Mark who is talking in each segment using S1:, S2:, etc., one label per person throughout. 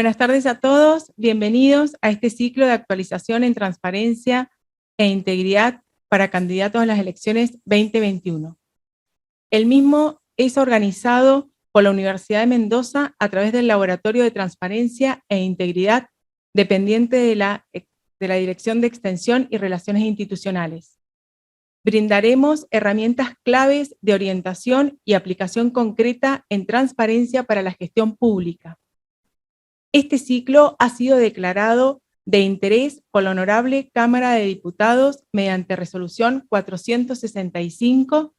S1: Buenas tardes a todos, bienvenidos a este ciclo de actualización en transparencia e integridad para candidatos a las elecciones 2021. El mismo es organizado por la Universidad de Mendoza a través del Laboratorio de Transparencia e Integridad dependiente de la Dirección de Extensión y Relaciones Institucionales. Brindaremos herramientas claves de orientación y aplicación concreta en transparencia para la gestión pública. Este ciclo ha sido declarado de interés por la Honorable Cámara de Diputados mediante resolución 465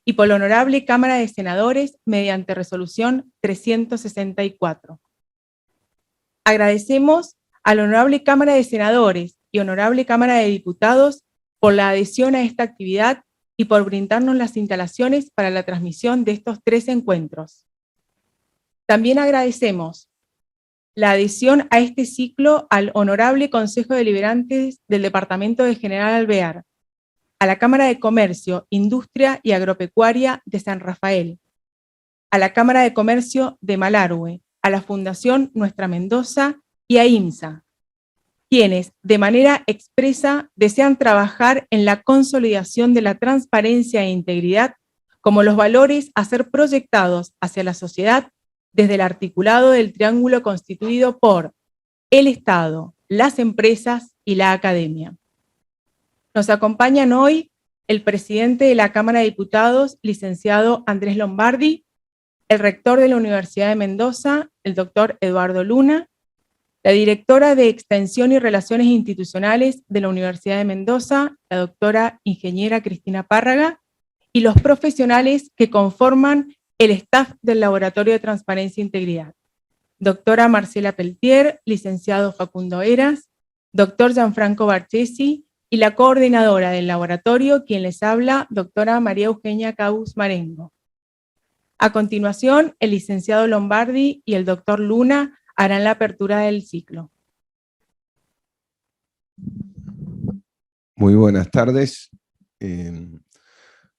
S1: y por la Honorable Cámara de Senadores mediante resolución 364. Agradecemos a la Honorable Cámara de Senadores y Honorable Cámara de Diputados por la adhesión a esta actividad y por brindarnos las instalaciones para la transmisión de estos 3 encuentros. También agradecemos la adhesión a este ciclo al Honorable Consejo de Deliberantes del Departamento de General Alvear, a la Cámara de Comercio, Industria y Agropecuaria de San Rafael, a la Cámara de Comercio de Malargüe, a la Fundación Nuestra Mendoza y a IMSA, quienes de manera expresa desean trabajar en la consolidación de la transparencia e integridad como los valores a ser proyectados hacia la sociedad desde el articulado del triángulo constituido por el Estado, las empresas y la academia. Nos acompañan hoy el presidente de la Cámara de Diputados, licenciado Andrés Lombardi, el rector de la Universidad de Mendoza, el doctor Eduardo Luna, la directora de Extensión y Relaciones Institucionales de la Universidad de Mendoza, la doctora ingeniera Cristina Párraga, y los profesionales que conforman el staff del Laboratorio de Transparencia e Integridad. Doctora Marcela Peltier, licenciado Facundo Eras, doctor Gianfranco Barchesi y la coordinadora del laboratorio, quien les habla, doctora María Eugenia Cabus Marengo. A continuación, el licenciado Lombardi y el doctor Luna harán la apertura del ciclo.
S2: Muy buenas tardes.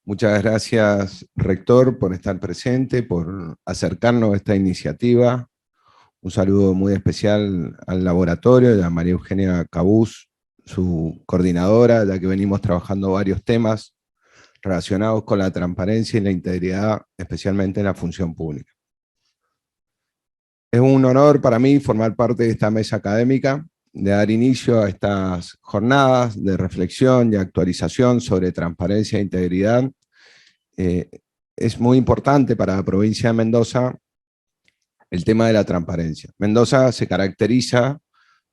S2: Muchas gracias, rector, por estar presente, por acercarnos a esta iniciativa. Un saludo muy especial al laboratorio y a María Eugenia Cabús, su coordinadora, ya que venimos trabajando varios temas relacionados con la transparencia y la integridad, especialmente en la función pública. Es un honor para mí formar parte de esta mesa académica, de dar inicio a estas jornadas de reflexión y actualización sobre transparencia e integridad. Es muy importante para la provincia de Mendoza el tema de la transparencia. Mendoza se caracteriza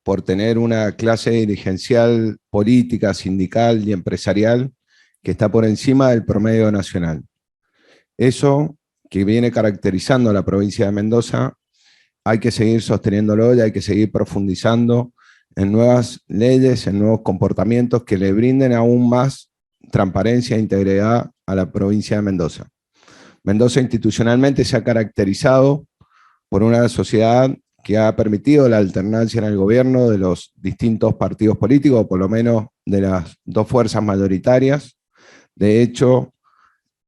S2: por tener una clase dirigencial, política, sindical y empresarial que está por encima del promedio nacional. Eso que viene caracterizando a la provincia de Mendoza hay que seguir sosteniéndolo y hay que seguir profundizando en nuevas leyes, en nuevos comportamientos que le brinden aún más transparencia e integridad a la provincia de Mendoza. Mendoza institucionalmente se ha caracterizado por una sociedad que ha permitido la alternancia en el gobierno de los distintos partidos políticos, o por lo menos de las 2 fuerzas mayoritarias. De hecho,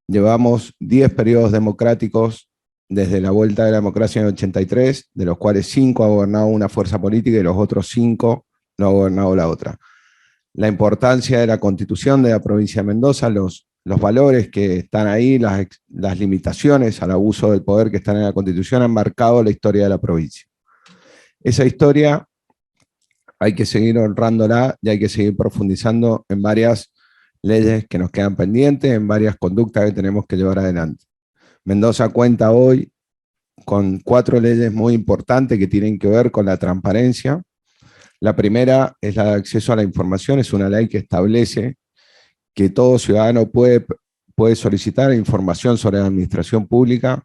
S2: llevamos 10 periodos democráticos desde la vuelta de la democracia en el 83, de los cuales 5 ha gobernado una fuerza política y los otros 5 no ha gobernado la otra. La importancia de la Constitución de la provincia de Mendoza, los valores que están ahí, las limitaciones al abuso del poder que están en la Constitución han marcado la historia de la provincia. Esa historia hay que seguir honrándola y hay que seguir profundizando en varias leyes que nos quedan pendientes, en varias conductas que tenemos que llevar adelante. Mendoza cuenta hoy con 4 leyes muy importantes que tienen que ver con la transparencia. La primera es la de acceso a la información, es una ley que establece que todo ciudadano puede solicitar información sobre la administración pública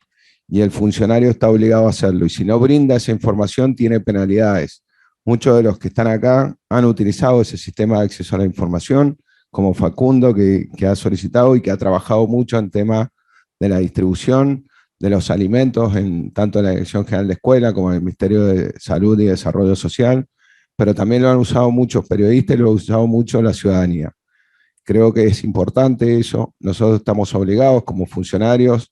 S2: y el funcionario está obligado a hacerlo. Y si no brinda esa información, tiene penalidades. Muchos de los que están acá han utilizado ese sistema de acceso a la información, como Facundo, que ha solicitado y que ha trabajado mucho en tema de la distribución de los alimentos, tanto en la Dirección General de Escuela como en el Ministerio de Salud y Desarrollo Social, pero también lo han usado muchos periodistas y lo ha usado mucho la ciudadanía. Creo que es importante eso. Nosotros estamos obligados como funcionarios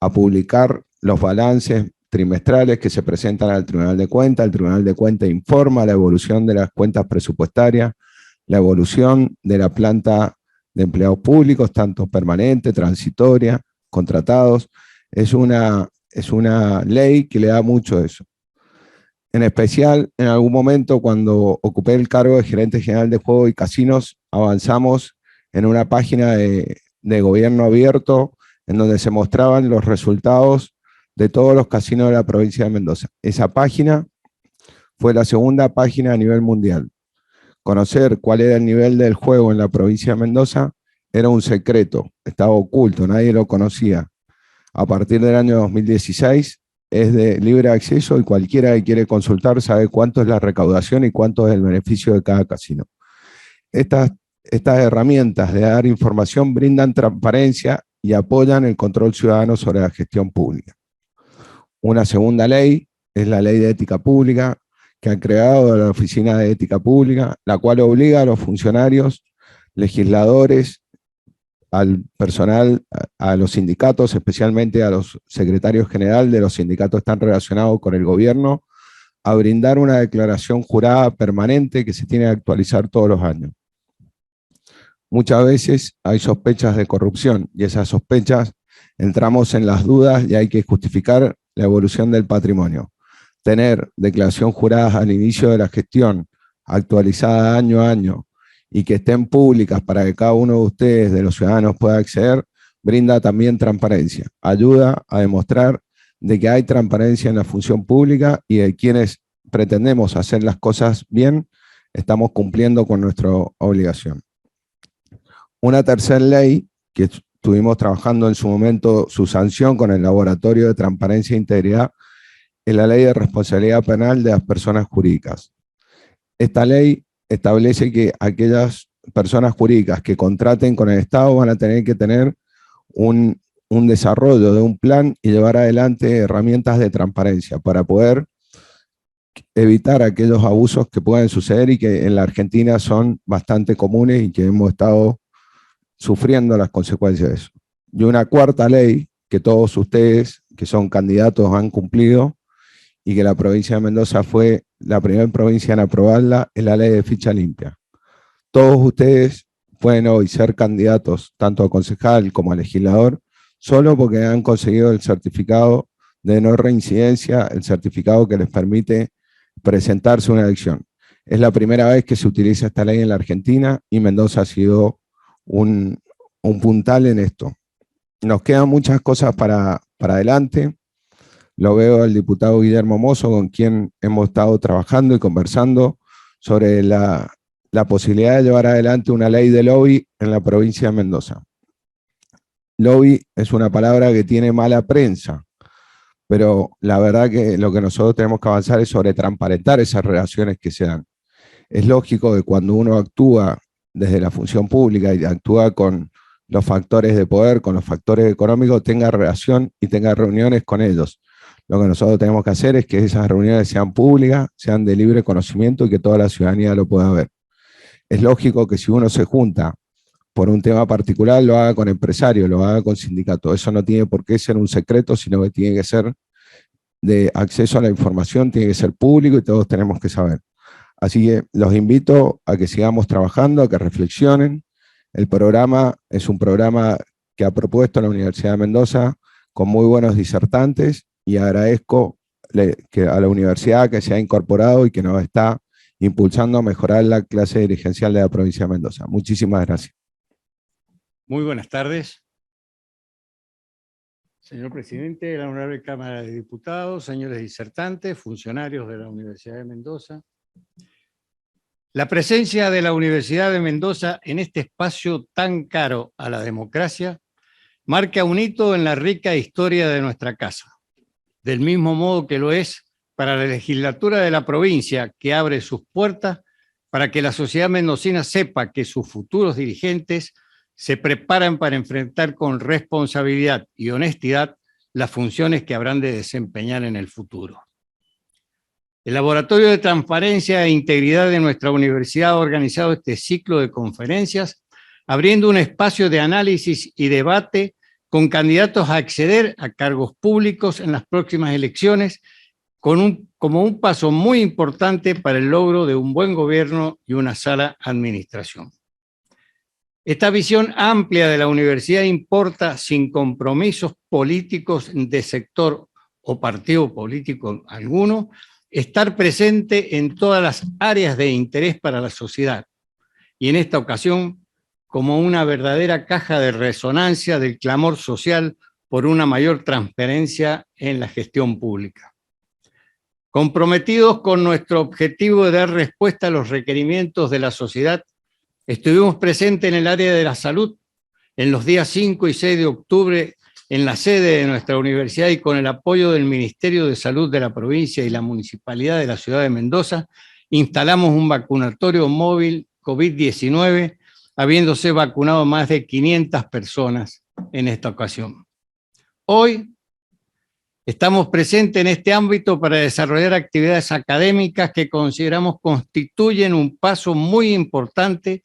S2: a publicar los balances trimestrales que se presentan al Tribunal de Cuentas. El Tribunal de Cuentas informa la evolución de las cuentas presupuestarias, la evolución de la planta de empleados públicos, tanto permanente, transitoria, contratados. Es una ley que le da mucho eso. En especial, en algún momento, cuando ocupé el cargo de gerente general de juegos y casinos, avanzamos en una página de gobierno abierto en donde se mostraban los resultados de todos los casinos de la provincia de Mendoza. Esa página fue la segunda página a nivel mundial. Conocer cuál era el nivel del juego en la provincia de Mendoza era un secreto, estaba oculto, nadie lo conocía. A partir del año 2016 es de libre acceso y cualquiera que quiere consultar sabe cuánto es la recaudación y cuánto es el beneficio de cada casino. Estas herramientas de dar información brindan transparencia y apoyan el control ciudadano sobre la gestión pública. Una segunda ley es la Ley de Ética Pública, que ha creado la Oficina de Ética Pública, la cual obliga a los funcionarios, legisladores, al personal, a los sindicatos, especialmente a los secretarios generales de los sindicatos que están relacionados con el gobierno, a brindar una declaración jurada permanente que se tiene que actualizar todos los años. Muchas veces hay sospechas de corrupción y esas sospechas entramos en las dudas y hay que justificar la evolución del patrimonio. Tener declaración jurada al inicio de la gestión, actualizada año a año, y que estén públicas para que cada uno de ustedes, de los ciudadanos, pueda acceder, brinda también transparencia. Ayuda a demostrar de que hay transparencia en la función pública y de quienes pretendemos hacer las cosas bien, estamos cumpliendo con nuestra obligación. Una tercera ley que estuvimos trabajando en su momento su sanción con el Laboratorio de Transparencia e Integridad es la Ley de Responsabilidad Penal de las Personas Jurídicas. Esta ley establece que aquellas personas jurídicas que contraten con el Estado van a tener que tener un desarrollo de un plan y llevar adelante herramientas de transparencia para poder evitar aquellos abusos que pueden suceder y que en la Argentina son bastante comunes y que hemos estado sufriendo las consecuencias de eso. Y una cuarta ley que todos ustedes que son candidatos han cumplido y que la provincia de Mendoza fue la primera provincia en aprobarla, es la ley de ficha limpia. Todos ustedes pueden hoy ser candidatos tanto a concejal como a legislador solo porque han conseguido el certificado de no reincidencia, el certificado que les permite presentarse a una elección. Es la primera vez que se utiliza esta ley en la Argentina y Mendoza ha sido un puntal en esto. Nos quedan muchas cosas para adelante. Lo veo al diputado Guillermo Mozo, con quien hemos estado trabajando y conversando sobre la posibilidad de llevar adelante una ley de lobby en la provincia de Mendoza. Lobby es una palabra que tiene mala prensa, pero la verdad que lo que nosotros tenemos que avanzar es sobre transparentar esas relaciones que se dan. Es lógico que cuando uno actúa desde la función pública y actúa con los factores de poder, con los factores económicos, tenga relación y tenga reuniones con ellos. Lo que nosotros tenemos que hacer es que esas reuniones sean públicas, sean de libre conocimiento y que toda la ciudadanía lo pueda ver. Es lógico que si uno se junta por un tema particular, lo haga con empresarios, lo haga con sindicatos. Eso no tiene por qué ser un secreto, sino que tiene que ser de acceso a la información, tiene que ser público y todos tenemos que saber. Así que los invito a que sigamos trabajando, a que reflexionen. El programa es un programa que ha propuesto la Universidad de Mendoza con muy buenos disertantes y agradezco a la universidad que se ha incorporado y que nos está impulsando a mejorar la clase dirigencial de la provincia de Mendoza. Muchísimas gracias.
S3: Muy buenas tardes. Señor presidente de la Honorable Cámara de Diputados, señores disertantes, funcionarios de la Universidad de Mendoza. La presencia de la Universidad de Mendoza en este espacio tan caro a la democracia marca un hito en la rica historia de nuestra casa, del mismo modo que lo es para la legislatura de la provincia, que abre sus puertas para que la sociedad mendocina sepa que sus futuros dirigentes se preparan para enfrentar con responsabilidad y honestidad las funciones que habrán de desempeñar en el futuro. El Laboratorio de Transparencia e Integridad de nuestra universidad ha organizado este ciclo de conferencias, abriendo un espacio de análisis y debate con candidatos a acceder a cargos públicos en las próximas elecciones, como un paso muy importante para el logro de un buen gobierno y una sana administración. Esta visión amplia de la universidad importa sin compromisos políticos de sector o partido político alguno, estar presente en todas las áreas de interés para la sociedad, y en esta ocasión como una verdadera caja de resonancia del clamor social por una mayor transparencia en la gestión pública. Comprometidos con nuestro objetivo de dar respuesta a los requerimientos de la sociedad, estuvimos presentes en el área de la salud en los días 5 y 6 de octubre en la sede de nuestra universidad, y con el apoyo del Ministerio de Salud de la provincia y la Municipalidad de la ciudad de Mendoza, instalamos un vacunatorio móvil COVID-19, habiéndose vacunado más de 500 personas en esta ocasión. Hoy estamos presentes en este ámbito para desarrollar actividades académicas que consideramos constituyen un paso muy importante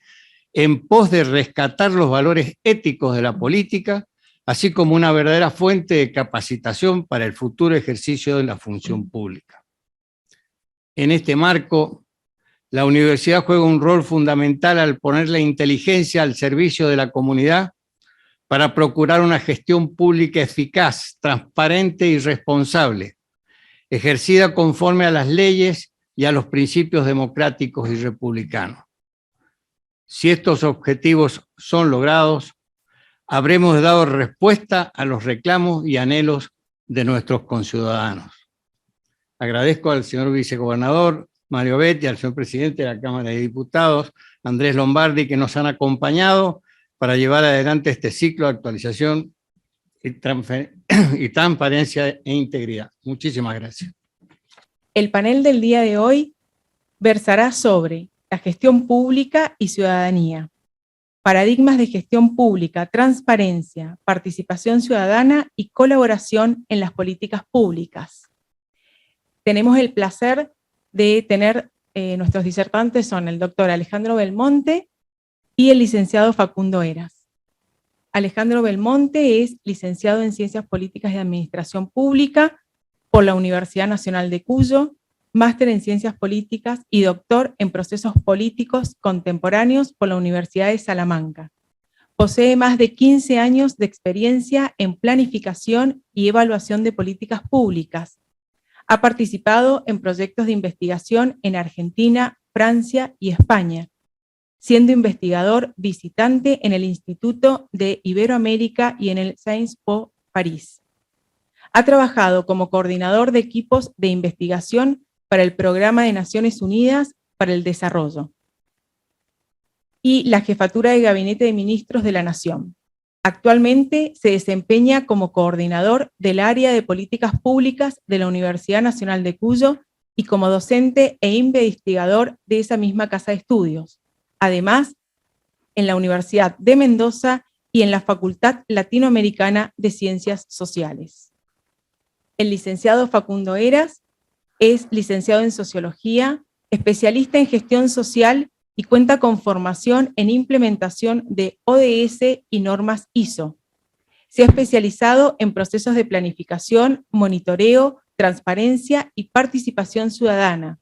S3: en pos de rescatar los valores éticos de la política, así como una verdadera fuente de capacitación para el futuro ejercicio de la función pública. En este marco, la universidad juega un rol fundamental al poner la inteligencia al servicio de la comunidad para procurar una gestión pública eficaz, transparente y responsable, ejercida conforme a las leyes y a los principios democráticos y republicanos. Si estos objetivos son logrados, habremos dado respuesta a los reclamos y anhelos de nuestros conciudadanos. Agradezco al señor vicegobernador Mario Betti, al señor presidente de la Cámara de Diputados, Andrés Lombardi, que nos han acompañado para llevar adelante este ciclo de actualización y transparencia e integridad. Muchísimas gracias.
S1: El panel del día de hoy versará sobre la gestión pública y ciudadanía, paradigmas de gestión pública, transparencia, participación ciudadana y colaboración en las políticas públicas. Tenemos el placer de tener, nuestros disertantes son el doctor Alejandro Belmonte y el licenciado Facundo Heras. Alejandro Belmonte es licenciado en Ciencias Políticas y Administración Pública por la Universidad Nacional de Cuyo, máster en Ciencias Políticas y doctor en Procesos Políticos Contemporáneos por la Universidad de Salamanca. Posee más de 15 años de experiencia en planificación y evaluación de políticas públicas. Ha participado en proyectos de investigación en Argentina, Francia y España, siendo investigador visitante en el Instituto de Iberoamérica y en el Sciences Po París. Ha trabajado como coordinador de equipos de investigación para el Programa de Naciones Unidas para el Desarrollo y la Jefatura de Gabinete de Ministros de la Nación. Actualmente se desempeña como coordinador del área de políticas públicas de la Universidad Nacional de Cuyo y como docente e investigador de esa misma casa de estudios. Además, en la Universidad de Mendoza y en la Facultad Latinoamericana de Ciencias Sociales. El licenciado Facundo Heras es licenciado en Sociología, especialista en Gestión Social y cuenta con formación en implementación de ODS y normas ISO. Se ha especializado en procesos de planificación, monitoreo, transparencia y participación ciudadana,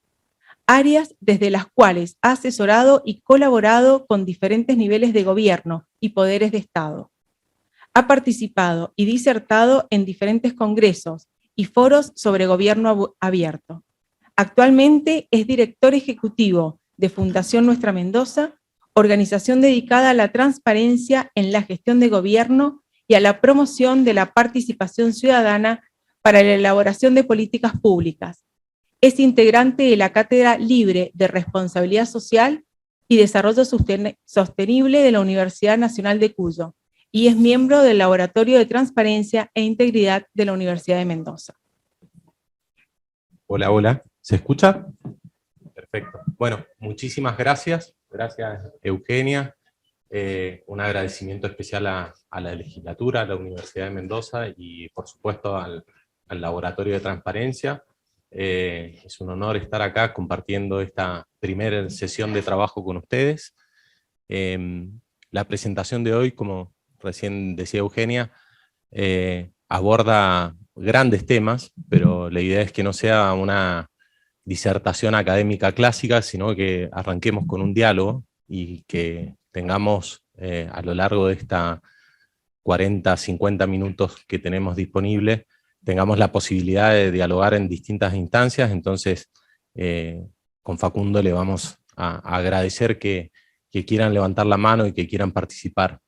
S1: áreas desde las cuales ha asesorado y colaborado con diferentes niveles de gobierno y poderes de Estado. Ha participado y disertado en diferentes congresos y foros sobre gobierno abierto. Actualmente es director ejecutivo de Fundación Nuestra Mendoza, organización dedicada a la transparencia en la gestión de gobierno y a la promoción de la participación ciudadana para la elaboración de políticas públicas. Es integrante de la Cátedra Libre de Responsabilidad Social y Desarrollo Sostenible de la Universidad Nacional de Cuyo y es miembro del Laboratorio de Transparencia e Integridad de la Universidad de Mendoza.
S4: Hola, hola. ¿Se escucha? Perfecto. Bueno, muchísimas gracias. Gracias, Eugenia. Un agradecimiento especial a la legislatura, a la Universidad de Mendoza y, por supuesto, al Laboratorio de Transparencia. Es un honor estar acá compartiendo esta primera sesión de trabajo con ustedes. La presentación de hoy, como recién decía Eugenia, aborda grandes temas, pero la idea es que no sea una disertación académica clásica, sino que arranquemos con un diálogo y que tengamos a lo largo de esta 40, 50 minutos que tenemos disponible, tengamos la posibilidad de dialogar en distintas instancias. Entonces, con Facundo le vamos a agradecer que quieran levantar la mano y que quieran participar.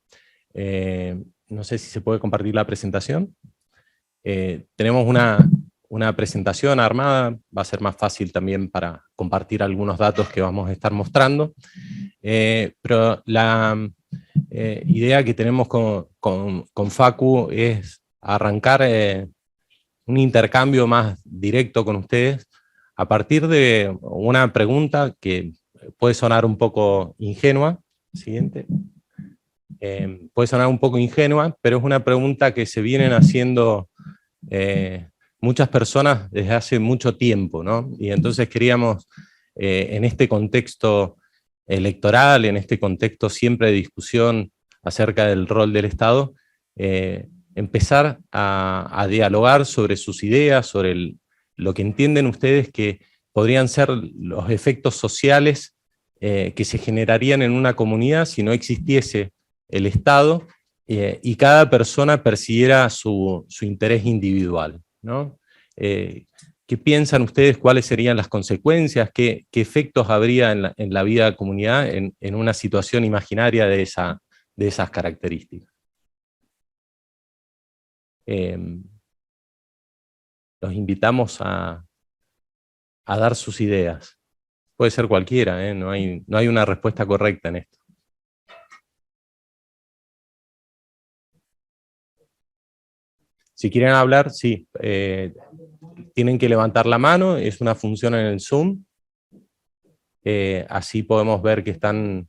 S4: No sé si se puede compartir la presentación. Tenemos una presentación armada, va a ser más fácil también para compartir algunos datos que vamos a estar mostrando, pero la idea que tenemos con Facu es arrancar un intercambio más directo con ustedes a partir de una pregunta que puede sonar un poco ingenua. Siguiente. Puede sonar un poco ingenua, pero es una pregunta que se vienen haciendo muchas personas desde hace mucho tiempo, ¿no? Y entonces queríamos, en este contexto electoral, en este contexto siempre de discusión acerca del rol del Estado, empezar a dialogar sobre sus ideas, sobre lo que entienden ustedes que podrían ser los efectos sociales que se generarían en una comunidad si no existiese el Estado y cada persona persiguiera su interés individual, ¿no? ¿Qué piensan ustedes? ¿Cuáles serían las consecuencias? ¿Qué efectos habría en la vida de la comunidad en una situación imaginaria de esas características? Los invitamos a dar sus ideas. Puede ser cualquiera, no hay una respuesta correcta en esto. Si quieren hablar, sí, tienen que levantar la mano, es una función en el Zoom, así podemos ver que están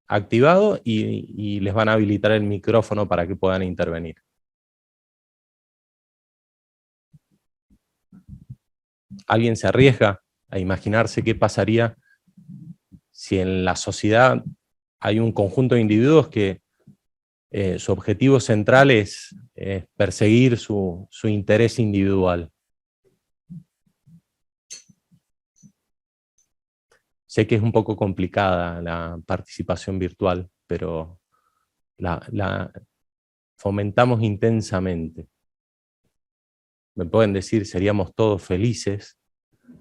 S4: activados y les van a habilitar el micrófono para que puedan intervenir. ¿Alguien se arriesga a imaginarse qué pasaría si en la sociedad hay un conjunto de individuos que su objetivo central es perseguir su interés individual? Sé que es un poco complicada la participación virtual, pero la fomentamos intensamente. Me pueden decir, seríamos todos felices.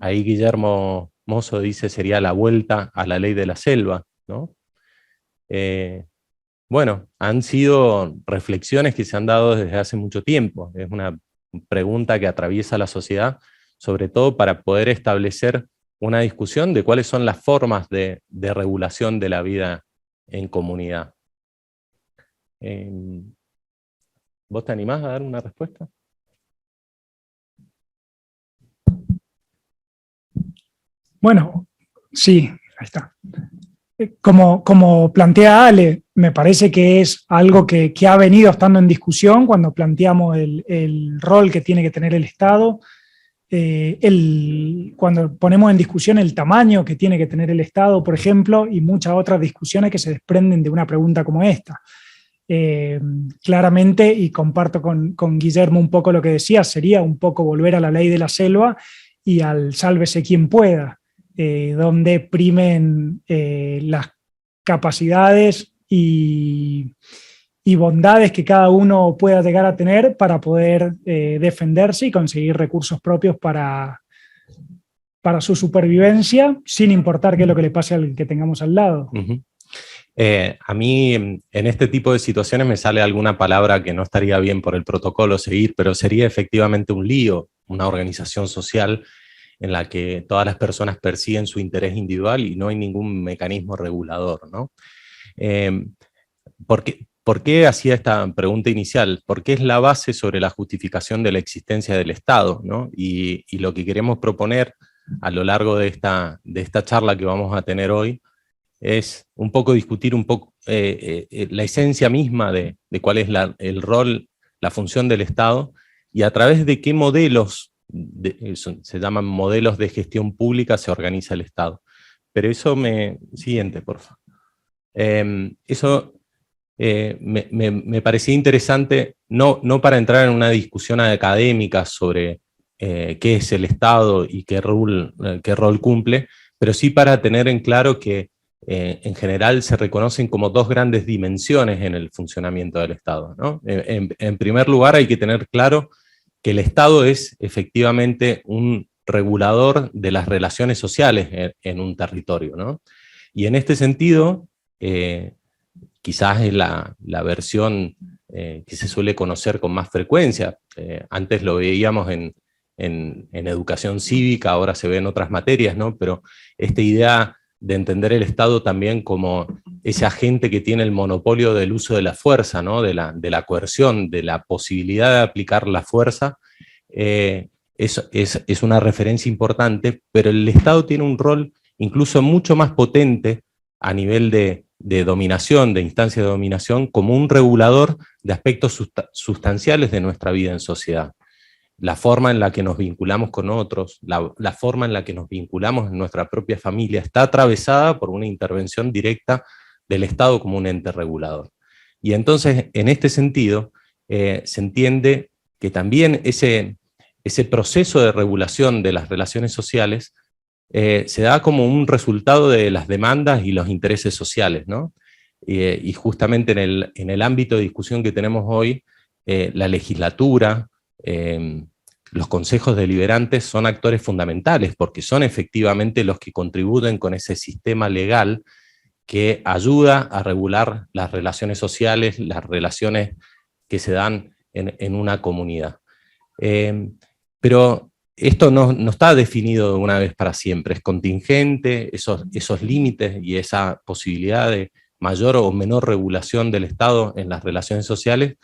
S4: Ahí Guillermo Mozo dice, sería la vuelta a la ley de la selva, ¿no? Bueno, han sido reflexiones que se han dado desde hace mucho tiempo. Es una pregunta que atraviesa la sociedad, sobre todo para poder establecer una discusión de cuáles son las formas de regulación de la vida en comunidad. ¿Vos te animás a dar una respuesta?
S5: Bueno, sí, ahí está. Como plantea Ale, me parece que es algo que ha venido estando en discusión cuando planteamos el rol que tiene que tener el Estado, cuando ponemos en discusión el tamaño que tiene que tener el Estado, por ejemplo, y muchas otras discusiones que se desprenden de una pregunta como esta. Claramente, y comparto con Guillermo un poco lo que decía, sería un poco volver a la ley de la selva y al sálvese quien pueda. Donde primen las capacidades y bondades que cada uno pueda llegar a tener para poder defenderse y conseguir recursos propios para su supervivencia, sin importar qué es lo que le pase al que tengamos al lado.
S4: Uh-huh. A mí en este tipo de situaciones me sale alguna palabra que no estaría bien por el protocolo seguir, pero sería efectivamente un lío, una organización social en la que todas las personas persiguen su interés individual y no hay ningún mecanismo regulador, ¿no? ¿Por qué hacía esta pregunta inicial? Porque es la base sobre la justificación de la existencia del Estado, ¿no? Y lo que queremos proponer a lo largo de esta charla que vamos a tener hoy es un poco discutir un poco la esencia misma de cuál es el rol, la función del Estado y a través de qué modelos se llaman modelos de gestión pública, se organiza el Estado. Pero eso siguiente, por favor. Eso me parecía interesante no para entrar en una discusión académica sobre qué es el Estado y qué rol cumple, pero sí para tener en claro que en general se reconocen como dos grandes dimensiones en el funcionamiento del Estado, ¿no? En primer lugar, hay que tener claro que el Estado es efectivamente un regulador de las relaciones sociales en un territorio, ¿no? Y en este sentido, quizás es la versión que se suele conocer con más frecuencia. Antes lo veíamos en educación cívica, ahora se ve en otras materias, ¿no? Pero esta idea de entender el Estado también como ese agente que tiene el monopolio del uso de la fuerza, ¿no? de la coerción, de la posibilidad de aplicar la fuerza, es una referencia importante, pero el Estado tiene un rol incluso mucho más potente a nivel de dominación, de instancia de dominación, como un regulador de aspectos sustanciales de nuestra vida en sociedad. La forma en la que nos vinculamos con otros, la forma en la que nos vinculamos en nuestra propia familia, está atravesada por una intervención directa del Estado como un ente regulador. Y entonces, en este sentido, se entiende que también ese proceso de regulación de las relaciones sociales se da como un resultado de las demandas y los intereses sociales, ¿no? Y justamente en el ámbito de discusión que tenemos hoy, la legislatura, los consejos deliberantes son actores fundamentales, porque son efectivamente los que contribuyen con ese sistema legal que ayuda a regular las relaciones sociales, las relaciones que se dan en una comunidad. Pero esto no está definido de una vez para siempre, es contingente, esos límites y esa posibilidad de mayor o menor regulación del Estado en las relaciones sociales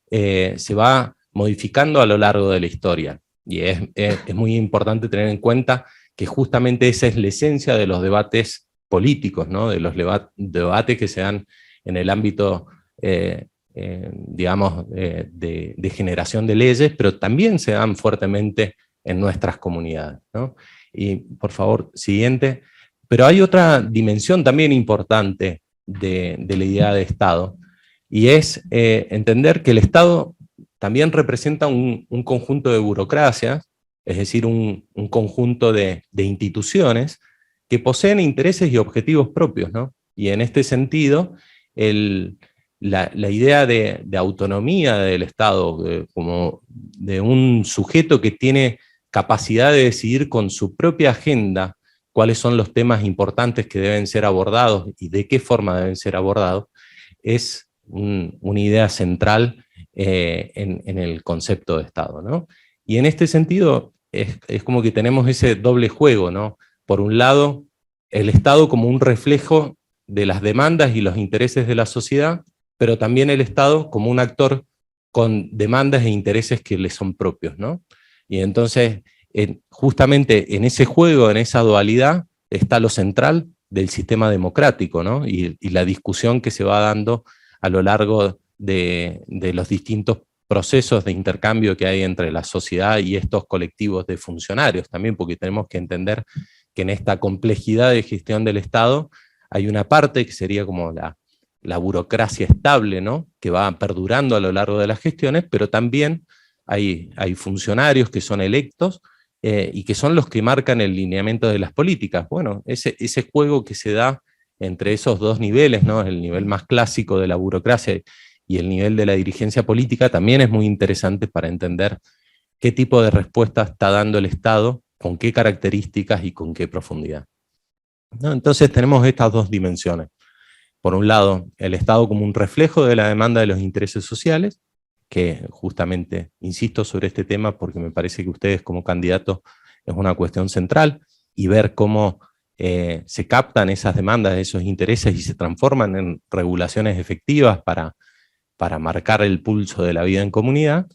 S4: se va modificando a lo largo de la historia. Y es muy importante tener en cuenta que justamente esa es la esencia de los debates políticos, ¿no? De los debates que se dan en el ámbito, digamos, de generación de leyes, pero también se dan fuertemente en nuestras comunidades, ¿no? Y por favor, siguiente. Pero hay otra dimensión también importante de la idea de Estado, y es entender que el Estado también representa un conjunto de burocracias, es decir, un conjunto de instituciones que poseen intereses y objetivos propios, ¿no? Y en este sentido, la idea de autonomía del Estado, como de un sujeto que tiene capacidad de decidir con su propia agenda cuáles son los temas importantes que deben ser abordados y de qué forma deben ser abordados, es una idea central en el concepto de Estado, ¿no? Y en este sentido es como que tenemos ese doble juego, ¿no? Por un lado, el Estado como un reflejo de las demandas y los intereses de la sociedad, pero también el Estado como un actor con demandas e intereses que le son propios, ¿no? Y entonces, justamente en ese juego, en esa dualidad, está lo central del sistema democrático, ¿no? Y la discusión que se va dando a lo largo de los distintos procesos de intercambio que hay entre la sociedad y estos colectivos de funcionarios también, porque tenemos que entender que en esta complejidad de gestión del Estado hay una parte que sería como la burocracia estable, ¿no? Que va perdurando a lo largo de las gestiones, pero también hay funcionarios que son electos y que son los que marcan el lineamiento de las políticas. Bueno, ese juego que se da entre esos dos niveles, ¿no? El nivel más clásico de la burocracia y el nivel de la dirigencia política, también es muy interesante para entender qué tipo de respuesta está dando el Estado, con qué características y con qué profundidad, ¿no? Entonces tenemos estas dos dimensiones. Por un lado, el Estado como un reflejo de la demanda de los intereses sociales, que justamente insisto sobre este tema porque me parece que ustedes como candidatos es una cuestión central, y ver cómo se captan esas demandas, esos intereses y se transforman en regulaciones efectivas para marcar el pulso de la vida en comunidad,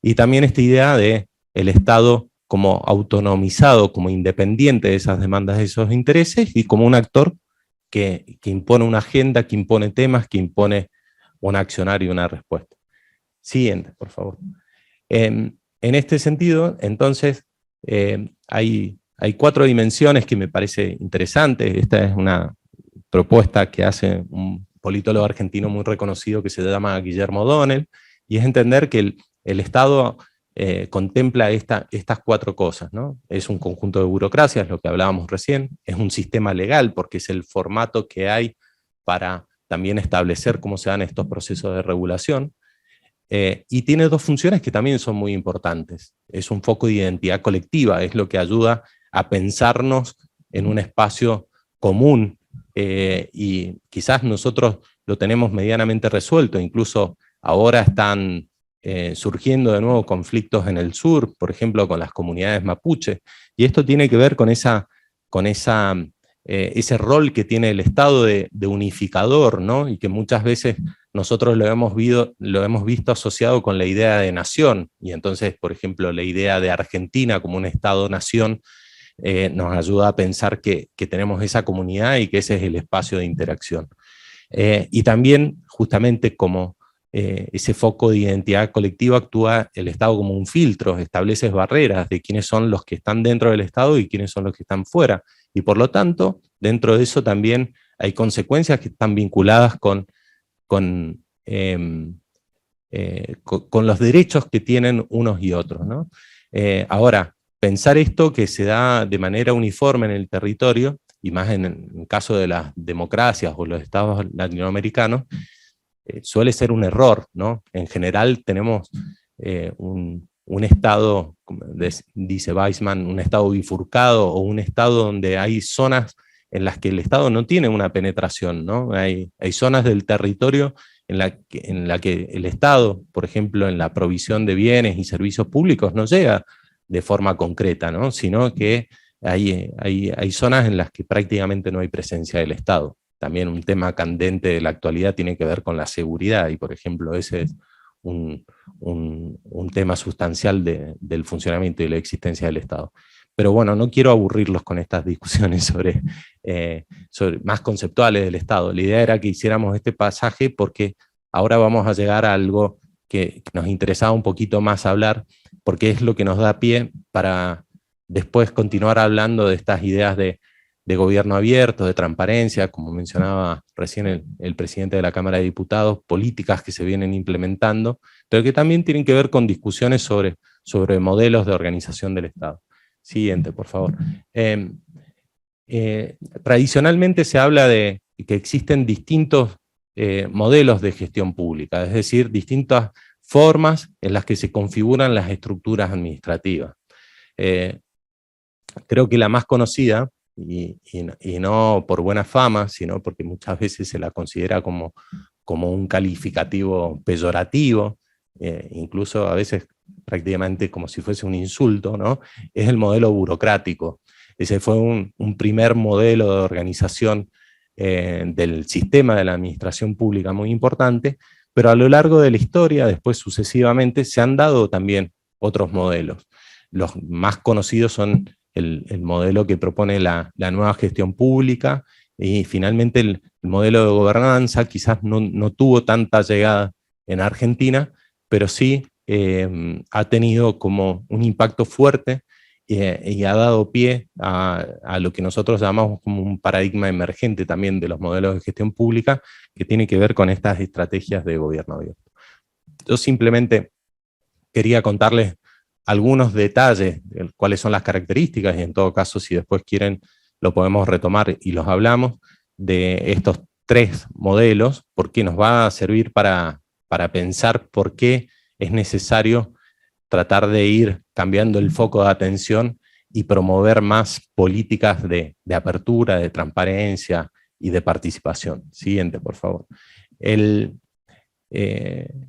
S4: y también esta idea de el Estado como autonomizado, como independiente de esas demandas, de esos intereses, y como un actor que impone una agenda, que impone temas, que impone un accionario y una respuesta. Siguiente, por favor. En este sentido, entonces, hay 4 dimensiones que me parece interesante. Esta es una propuesta que hace un politólogo argentino muy reconocido que se llama Guillermo O'Donnell, y es entender que el Estado contempla estas 4 cosas, ¿no? Es un conjunto de burocracias, lo que hablábamos recién, es un sistema legal, porque es el formato que hay para también establecer cómo se dan estos procesos de regulación, y tiene 2 funciones que también son muy importantes. Es un foco de identidad colectiva, es lo que ayuda a pensarnos en un espacio común, y quizás nosotros lo tenemos medianamente resuelto, incluso ahora están surgiendo de nuevo conflictos en el sur, por ejemplo con las comunidades mapuche, y esto tiene que ver con ese rol que tiene el Estado de unificador, ¿no? Y que muchas veces nosotros lo hemos visto asociado con la idea de nación, y entonces, por ejemplo, la idea de Argentina como un Estado-nación nos ayuda a pensar que tenemos esa comunidad y que ese es el espacio de interacción. Y también, justamente como ese foco de identidad colectiva, actúa el Estado como un filtro, establece barreras de quiénes son los que están dentro del Estado y quiénes son los que están fuera. Y por lo tanto, dentro de eso también hay consecuencias que están vinculadas con los derechos que tienen unos y otros, ¿no? Ahora, pensar esto que se da de manera uniforme en el territorio, y más en el caso de las democracias o los estados latinoamericanos, suele ser un error, ¿no? En general tenemos un estado, como dice Weisman, un estado bifurcado, o un estado donde hay zonas en las que el Estado no tiene una penetración, ¿no? Hay zonas del territorio en la que el Estado, por ejemplo, en la provisión de bienes y servicios públicos, no llega de forma concreta, ¿no? Sino que hay zonas en las que prácticamente no hay presencia del Estado. También un tema candente de la actualidad tiene que ver con la seguridad, y por ejemplo ese es un tema sustancial del funcionamiento y la existencia del Estado. Pero bueno, no quiero aburrirlos con estas discusiones sobre más conceptuales del Estado. La idea era que hiciéramos este pasaje porque ahora vamos a llegar a algo que nos interesaba un poquito más hablar, porque es lo que nos da pie para después continuar hablando de estas ideas de gobierno abierto, de transparencia, como mencionaba recién el presidente de la Cámara de Diputados, políticas que se vienen implementando, pero que también tienen que ver con discusiones sobre modelos de organización del Estado. Siguiente, por favor. Tradicionalmente se habla de que existen distintos modelos de gestión pública, es decir, distintas formas en las que se configuran las estructuras administrativas. Creo que la más conocida, y no por buena fama, sino porque muchas veces se la considera como un calificativo peyorativo, incluso a veces prácticamente como si fuese un insulto, ¿no? Es el modelo burocrático. Ese fue un primer modelo de organización del sistema de la administración pública muy importante, pero a lo largo de la historia, después sucesivamente, se han dado también otros modelos. Los más conocidos son el modelo que propone la nueva gestión pública, y finalmente el modelo de gobernanza quizás no tuvo tanta llegada en Argentina, pero sí ha tenido como un impacto fuerte y ha dado pie a lo que nosotros llamamos como un paradigma emergente también de los modelos de gestión pública, que tiene que ver con estas estrategias de gobierno abierto. Yo simplemente quería contarles algunos detalles de cuáles son las características, y en todo caso, si después quieren, lo podemos retomar y los hablamos, de estos 3 modelos, porque nos va a servir para pensar por qué es necesario tratar de ir cambiando el foco de atención y promover más políticas de apertura, de transparencia y de participación. Siguiente, por favor.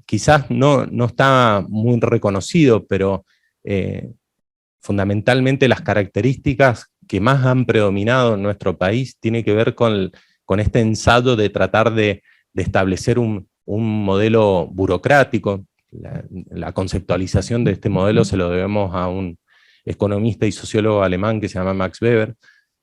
S4: Quizás no está muy reconocido, pero fundamentalmente las características que más han predominado en nuestro país tienen que ver con este ensayo de tratar de establecer un modelo burocrático. La conceptualización de este modelo se lo debemos a un economista y sociólogo alemán que se llama Max Weber,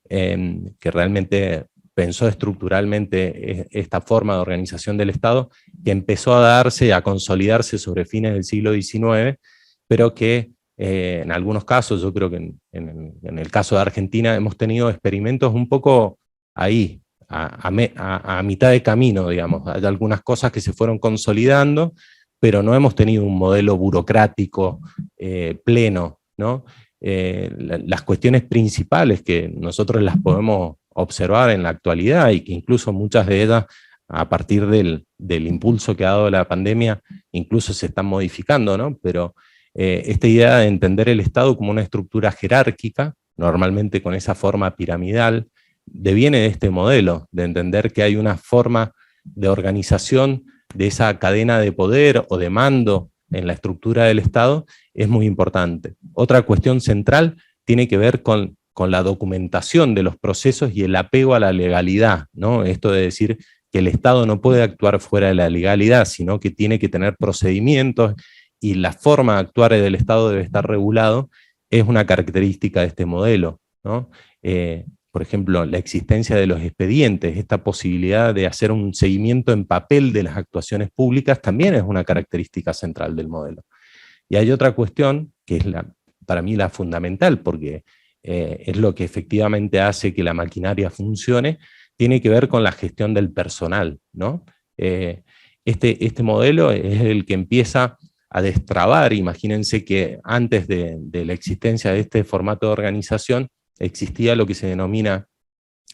S4: que realmente pensó estructuralmente esta forma de organización del Estado, que empezó a darse, a consolidarse sobre fines del siglo XIX, pero que en algunos casos, yo creo que en el caso de Argentina, hemos tenido experimentos un poco ahí, a mitad de camino, digamos. Hay algunas cosas que se fueron consolidando, pero no hemos tenido un modelo burocrático pleno, ¿no? Las cuestiones principales que nosotros las podemos observar en la actualidad y que incluso muchas de ellas a partir del impulso que ha dado la pandemia incluso se están modificando, ¿no? Pero esta idea de entender el Estado como una estructura jerárquica, normalmente con esa forma piramidal, deviene de este modelo, de entender que hay una forma de organización de esa cadena de poder o de mando en la estructura del Estado, es muy importante. Otra cuestión central tiene que ver con la documentación de los procesos y el apego a la legalidad, ¿no? Esto de decir que el Estado no puede actuar fuera de la legalidad, sino que tiene que tener procedimientos y la forma de actuar del Estado debe estar regulado, es una característica de este modelo, ¿no? Por ejemplo, la existencia de los expedientes, esta posibilidad de hacer un seguimiento en papel de las actuaciones públicas también es una característica central del modelo. Y hay otra cuestión que es para mí la fundamental, porque es lo que efectivamente hace que la maquinaria funcione, tiene que ver con la gestión del personal, ¿no? Este modelo es el que empieza a destrabar. Imagínense que antes de la existencia de este formato de organización, existía lo que se denomina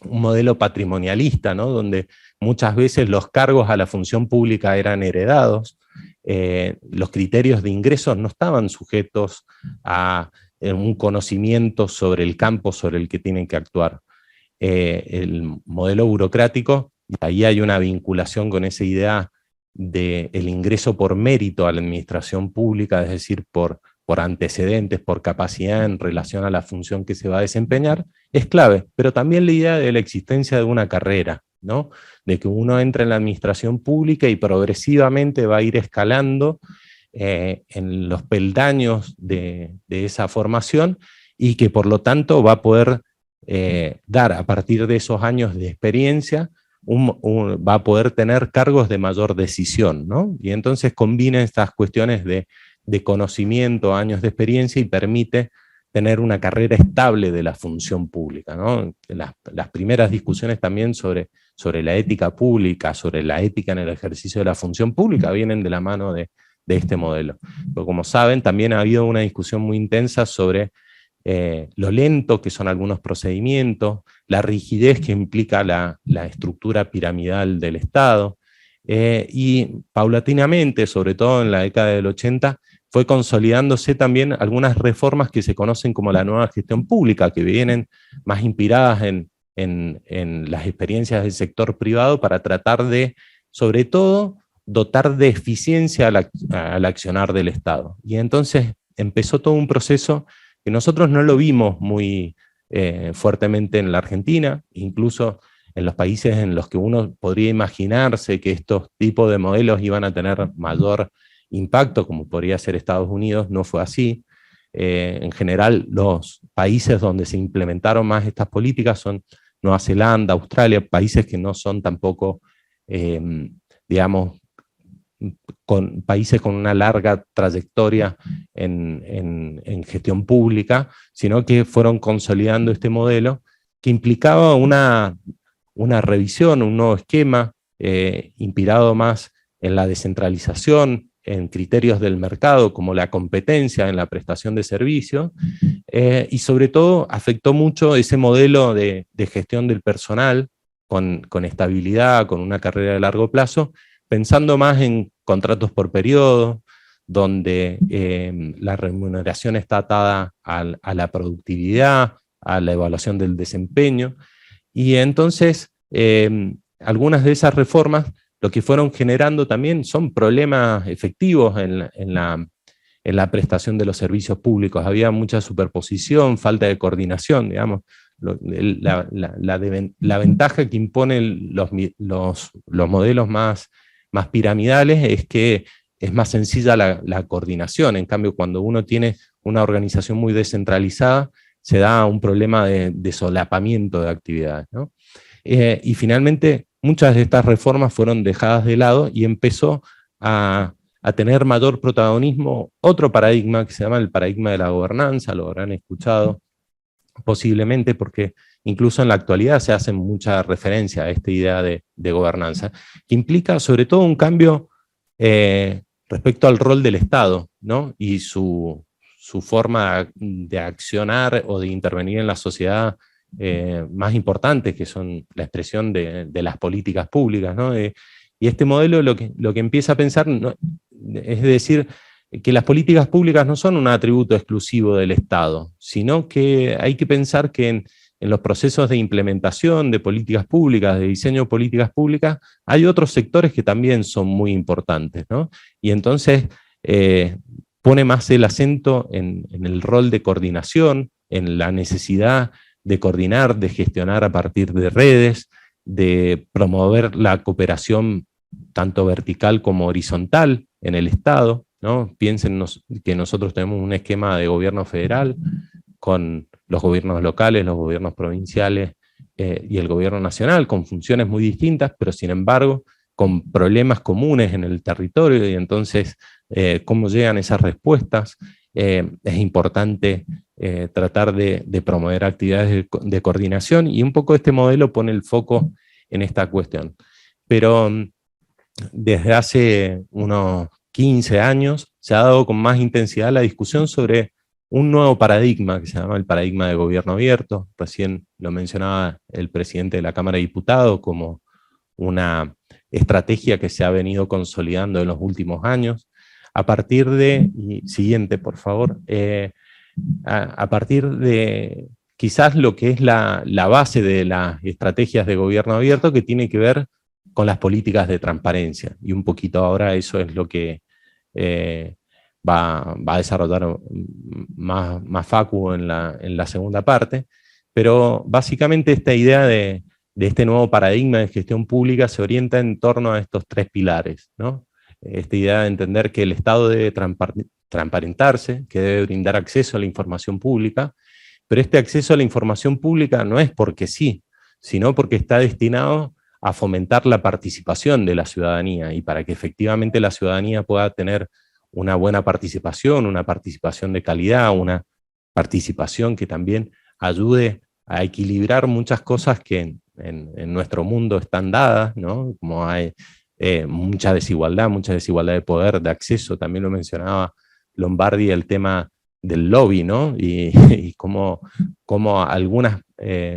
S4: un modelo patrimonialista, ¿no? Donde muchas veces los cargos a la función pública eran heredados, los criterios de ingresos no estaban sujetos a un conocimiento sobre el campo sobre el que tienen que actuar. El modelo burocrático, y ahí hay una vinculación con esa idea del ingreso por mérito a la administración pública, es decir, por antecedentes, por capacidad en relación a la función que se va a desempeñar, es clave, pero también la idea de la existencia de una carrera, ¿no? De que uno entra en la administración pública y progresivamente va a ir escalando en los peldaños de esa formación y que por lo tanto va a poder dar a partir de esos años de experiencia, va a poder tener cargos de mayor decisión, ¿no? Y entonces combina estas cuestiones de conocimiento, años de experiencia y permite tener una carrera estable de la función pública, ¿no? Las primeras discusiones también sobre la ética pública, sobre la ética en el ejercicio de la función pública, vienen de la mano de este modelo. Pero como saben, también ha habido una discusión muy intensa sobre lo lento que son algunos procedimientos, la rigidez que implica la estructura piramidal del Estado, y paulatinamente, sobre todo en la década del 80, fue consolidándose también algunas reformas que se conocen como la nueva gestión pública, que vienen más inspiradas en las experiencias del sector privado para tratar de, sobre todo, dotar de eficiencia al accionar del Estado. Y entonces empezó todo un proceso que nosotros no lo vimos muy fuertemente en la Argentina, incluso en los países en los que uno podría imaginarse que estos tipos de modelos iban a tener mayor impacto, como podría ser Estados Unidos, no fue así. En general, los países donde se implementaron más estas políticas son Nueva Zelanda, Australia, países que no son tampoco, digamos, países con una larga trayectoria en gestión pública, sino que fueron consolidando este modelo que implicaba una revisión, un nuevo esquema, inspirado más en la descentralización, en criterios del mercado como la competencia en la prestación de servicios, y sobre todo afectó mucho ese modelo de gestión del personal con estabilidad, con una carrera de largo plazo, pensando más en contratos por periodo, donde la remuneración está atada a la productividad, a la evaluación del desempeño, y entonces algunas de esas reformas lo que fueron generando también son problemas efectivos en la prestación de los servicios públicos. Había mucha superposición, falta de coordinación, digamos. La ventaja que imponen los modelos más piramidales es que es más sencilla la coordinación. En cambio, cuando uno tiene una organización muy descentralizada, se da un problema de solapamiento de actividades, ¿no? Y finalmente, muchas de estas reformas fueron dejadas de lado y empezó a tener mayor protagonismo otro paradigma que se llama el paradigma de la gobernanza. Lo habrán escuchado posiblemente porque incluso en la actualidad se hace mucha referencia a esta idea de gobernanza, que implica sobre todo un cambio respecto al rol del Estado, ¿no? Y su forma de accionar o de intervenir en la sociedad más importantes, que son la expresión de las políticas públicas, ¿no? Y este modelo lo que empieza a pensar, ¿no?, es decir, que las políticas públicas no son un atributo exclusivo del Estado, sino que hay que pensar que en los procesos de implementación de políticas públicas, de diseño de políticas públicas, hay otros sectores que también son muy importantes, ¿no? Y entonces pone más el acento en el rol de coordinación, en la necesidad de coordinar, de gestionar a partir de redes, de promover la cooperación tanto vertical como horizontal en el Estado, ¿no? Piensen que nosotros tenemos un esquema de gobierno federal con los gobiernos locales, los gobiernos provinciales y el gobierno nacional, con funciones muy distintas, pero sin embargo con problemas comunes en el territorio, y entonces cómo llegan esas respuestas. Es importante tratar de promover actividades de coordinación, y un poco este modelo pone el foco en esta cuestión. Pero desde hace unos 15 años se ha dado con más intensidad la discusión sobre un nuevo paradigma que se llama el paradigma de gobierno abierto. Recién lo mencionaba el presidente de la Cámara de Diputados como una estrategia que se ha venido consolidando en los últimos años. A partir de, y siguiente por favor, a partir de quizás lo que es la base de las estrategias de gobierno abierto, que tiene que ver con las políticas de transparencia, y un poquito ahora eso es lo que va a desarrollar más Facu en la segunda parte, pero básicamente esta idea de este nuevo paradigma de gestión pública se orienta en torno a estos tres pilares, ¿no? Esta idea de entender que el Estado debe transparentarse, que debe brindar acceso a la información pública, pero este acceso a la información pública no es porque sí, sino porque está destinado a fomentar la participación de la ciudadanía, y para que efectivamente la ciudadanía pueda tener una buena participación, una participación de calidad, una participación que también ayude a equilibrar muchas cosas que en nuestro mundo están dadas, ¿no? Como hay mucha desigualdad de poder, de acceso, también lo mencionaba Lombardi, el tema del lobby, ¿no? Y cómo algunos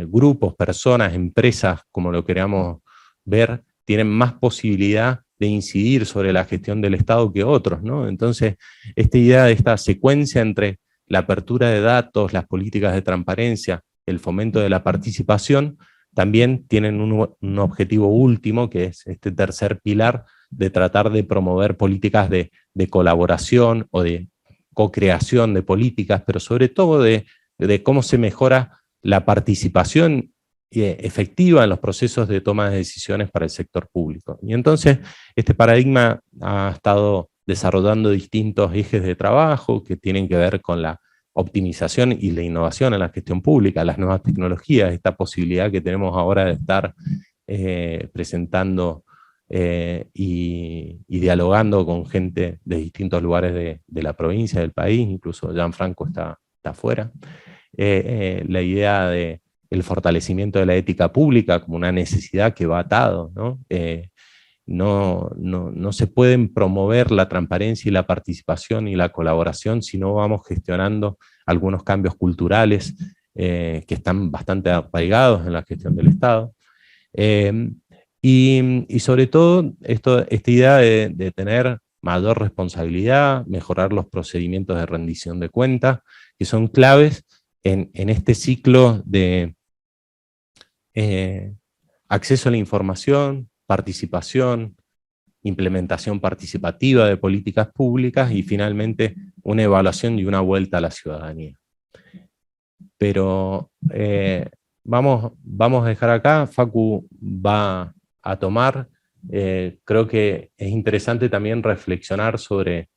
S4: grupos, personas, empresas, como lo queramos ver, tienen más posibilidad de incidir sobre la gestión del Estado que otros, ¿no? Entonces, esta idea de esta secuencia entre la apertura de datos, las políticas de transparencia, el fomento de la participación, también tienen un objetivo último, que es este tercer pilar de tratar de promover políticas de colaboración o de co-creación de políticas, pero sobre todo de cómo se mejora la participación efectiva en los procesos de toma de decisiones para el sector público. Y entonces este paradigma ha estado desarrollando distintos ejes de trabajo que tienen que ver con la optimización y la innovación en la gestión pública, las nuevas tecnologías, esta posibilidad que tenemos ahora de estar presentando y dialogando con gente de distintos lugares de la provincia, del país, incluso Gianfranco está afuera. La idea de el fortalecimiento de la ética pública como una necesidad que va atado, ¿no? No se pueden promover la transparencia y la participación y la colaboración si no vamos gestionando algunos cambios culturales que están bastante arraigados en la gestión del Estado. Y sobre todo esta idea de tener mayor responsabilidad, mejorar los procedimientos de rendición de cuentas, que son claves en este ciclo de acceso a la información, participación, implementación participativa de políticas públicas y finalmente una evaluación y una vuelta a la ciudadanía. Pero vamos a dejar acá, Facu va a tomar, creo que es interesante también reflexionar sobre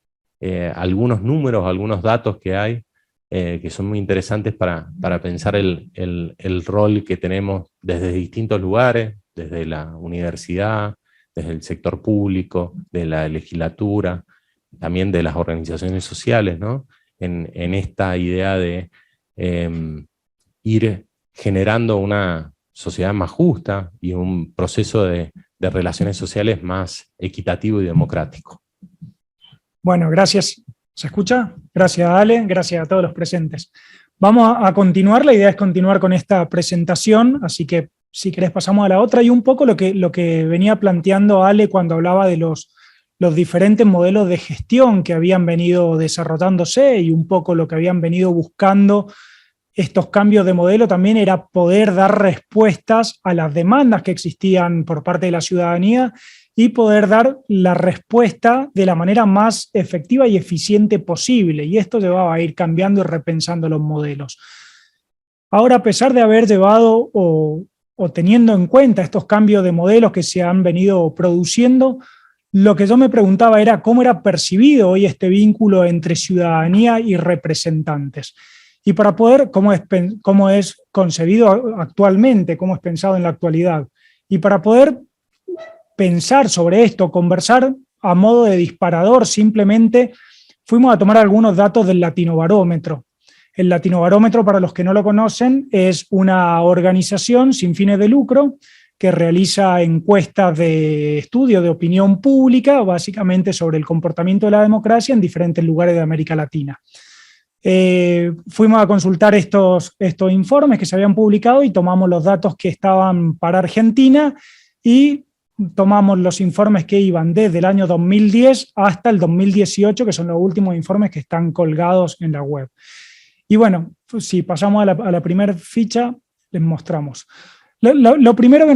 S4: algunos números, algunos datos que hay, que son muy interesantes para pensar el rol que tenemos desde distintos lugares, desde la universidad, desde el sector público, de la legislatura, también de las organizaciones sociales, ¿no? En esta idea de ir generando una sociedad más justa y un proceso de relaciones sociales más equitativo y democrático.
S5: Bueno, gracias. ¿Se escucha? Gracias, Ale. Gracias a todos los presentes. Vamos a continuar. La idea es continuar con esta presentación, así que si querés pasamos a la otra. Y un poco lo que venía planteando Ale cuando hablaba de los diferentes modelos de gestión que habían venido desarrollándose y un poco lo que habían venido buscando estos cambios de modelo también era poder dar respuestas a las demandas que existían por parte de la ciudadanía y poder dar la respuesta de la manera más efectiva y eficiente posible. Y esto llevaba a ir cambiando y repensando los modelos. Ahora, a pesar de haber llevado o teniendo en cuenta estos cambios de modelos que se han venido produciendo, lo que yo me preguntaba era cómo era percibido hoy este vínculo entre ciudadanía y representantes. Y para poder, cómo es concebido actualmente, cómo es pensado en la actualidad. Y para poder pensar sobre esto, conversar a modo de disparador, simplemente fuimos a tomar algunos datos del Latinobarómetro. El Latinobarómetro, para los que no lo conocen, es una organización sin fines de lucro que realiza encuestas de estudio de opinión pública, básicamente sobre el comportamiento de la democracia en diferentes lugares de América Latina. Fuimos a consultar estos informes que se habían publicado y tomamos los datos que estaban para Argentina y tomamos los informes que iban desde el año 2010 hasta el 2018, que son los últimos informes que están colgados en la web. Y bueno, si pasamos a la primera ficha, les mostramos. Lo primero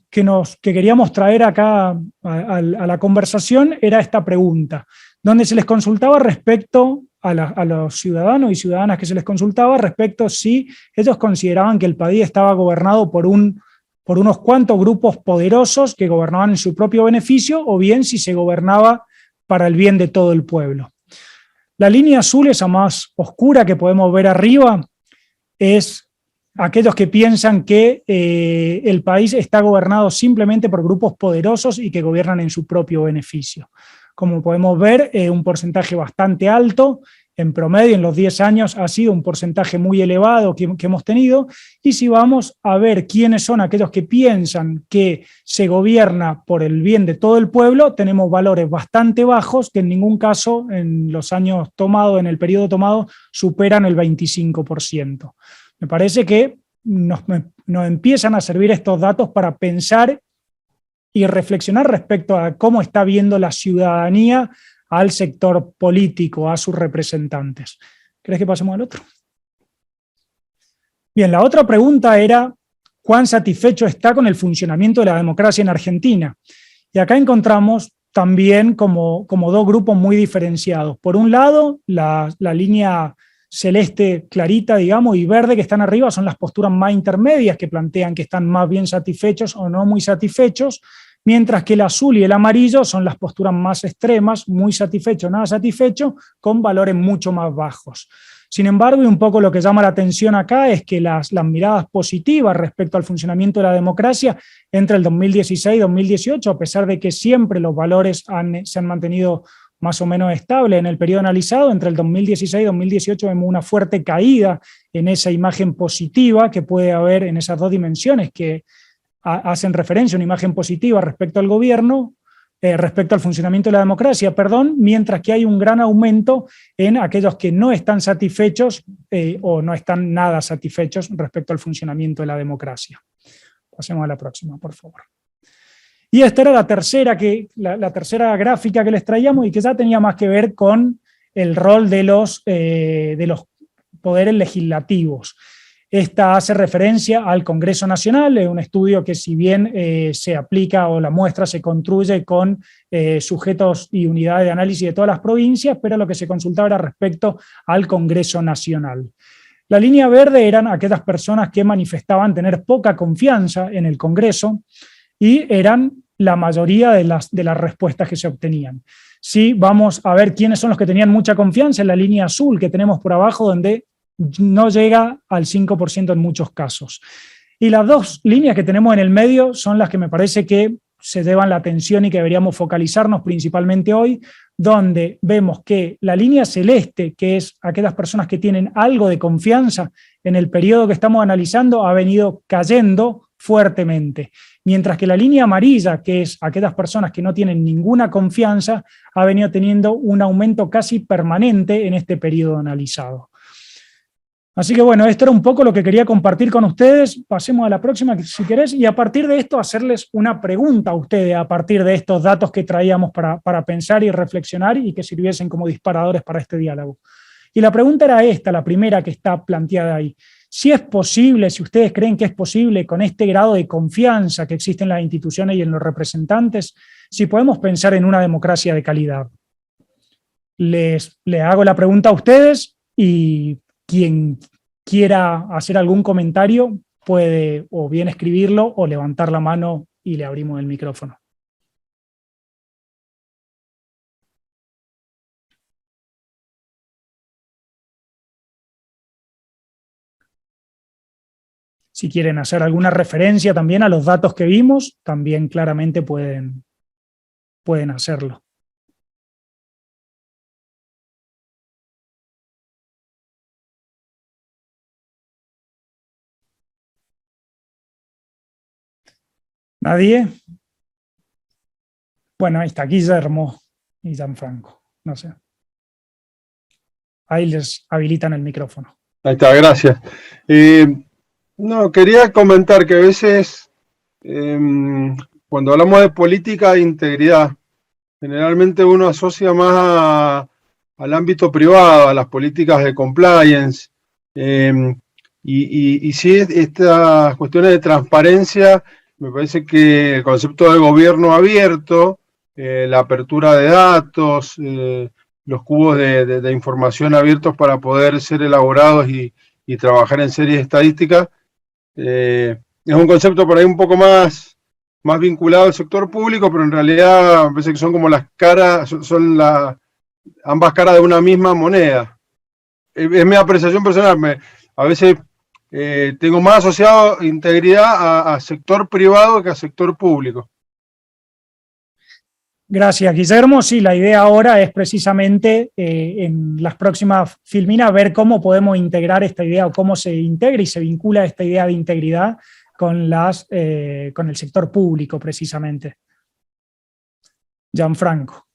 S5: que queríamos traer acá a la conversación era esta pregunta, donde se les consultaba respecto a los ciudadanos y ciudadanas que se les consultaba respecto si ellos consideraban que el país estaba gobernado por unos cuantos grupos poderosos que gobernaban en su propio beneficio o bien si se gobernaba para el bien de todo el pueblo. La línea azul, esa más oscura que podemos ver arriba, es aquellos que piensan que el país está gobernado simplemente por grupos poderosos y que gobiernan en su propio beneficio. Como podemos ver, un porcentaje bastante alto, en promedio en los 10 años ha sido un porcentaje muy elevado que hemos tenido, y si vamos a ver quiénes son aquellos que piensan que se gobierna por el bien de todo el pueblo, tenemos valores bastante bajos que en ningún caso en los años tomados, en el periodo tomado, superan el 25%. Me parece que nos empiezan a servir estos datos para pensar y reflexionar respecto a cómo está viendo la ciudadanía al sector político, a sus representantes. ¿Crees que pasemos al otro? Bien, la otra pregunta era ¿cuán satisfecho está con el funcionamiento de la democracia en Argentina? Y acá encontramos también como dos grupos muy diferenciados. Por un lado, la línea celeste clarita, digamos, y verde que están arriba son las posturas más intermedias que plantean que están más bien satisfechos o no muy satisfechos, mientras que el azul y el amarillo son las posturas más extremas, muy satisfecho, nada satisfecho, con valores mucho más bajos. Sin embargo, y un poco lo que llama la atención acá es que las miradas positivas respecto al funcionamiento de la democracia entre el 2016 y 2018, a pesar de que siempre los valores se han mantenido más o menos estable en el periodo analizado, entre el 2016 y 2018 vemos una fuerte caída en esa imagen positiva que puede haber en esas dos dimensiones que hacen referencia a una imagen positiva respecto al gobierno, respecto al funcionamiento de la democracia, mientras que hay un gran aumento en aquellos que no están satisfechos o no están nada satisfechos respecto al funcionamiento de la democracia. Pasemos a la próxima, por favor. Y esta era la tercera gráfica que les traíamos y que ya tenía más que ver con el rol de los poderes legislativos. Esta hace referencia al Congreso Nacional, es un estudio que si bien se aplica o la muestra se construye con sujetos y unidades de análisis de todas las provincias, pero lo que se consultaba era respecto al Congreso Nacional. La línea verde eran aquellas personas que manifestaban tener poca confianza en el Congreso, y eran la mayoría de las respuestas que se obtenían. Si vamos a ver quiénes son los que tenían mucha confianza, en la línea azul que tenemos por abajo, donde no llega al 5% en muchos casos. Y las dos líneas que tenemos en el medio son las que me parece que se llevan la atención y que deberíamos focalizarnos principalmente hoy, donde vemos que la línea celeste, que es aquellas personas que tienen algo de confianza en el periodo que estamos analizando, ha venido cayendo fuertemente. mientras que la línea amarilla, que es aquellas personas que no tienen ninguna confianza, ha venido teniendo un aumento casi permanente en este periodo analizado. Así que bueno, esto era un poco lo que quería compartir con ustedes. Pasemos a la próxima, si querés, y a partir de esto hacerles una pregunta a ustedes, a partir de estos datos que traíamos para pensar y reflexionar y que sirviesen como disparadores para este diálogo. Y la pregunta era esta, la primera que está planteada ahí. Si es posible, si ustedes creen que es posible, con este grado de confianza que existe en las instituciones y en los representantes, si podemos pensar en una democracia de calidad. Les hago la pregunta a ustedes y quien quiera hacer algún comentario puede o bien escribirlo o levantar la mano y le abrimos el micrófono. Si quieren hacer alguna referencia también a los datos que vimos, también claramente pueden hacerlo. ¿Nadie? Bueno, ahí está Guillermo y Gianfranco. No sé. Ahí les habilitan el micrófono.
S6: Ahí está, gracias. No, quería comentar que a veces, cuando hablamos de política de integridad, generalmente uno asocia más al ámbito privado, a las políticas de compliance, y sí, estas cuestiones de transparencia, me parece que el concepto de gobierno abierto, la apertura de datos, los cubos de información abiertos para poder ser elaborados y trabajar en series estadísticas, es un concepto por ahí un poco más vinculado al sector público, pero en realidad me parece que son como las caras, ambas caras de una misma moneda. Es mi apreciación personal, a veces tengo más asociado integridad a sector privado que a sector público.
S5: Gracias, Guillermo. Sí, la idea ahora es precisamente en las próximas filminas ver cómo podemos integrar esta idea o cómo se integra y se vincula esta idea de integridad con el sector público precisamente. Gianfranco.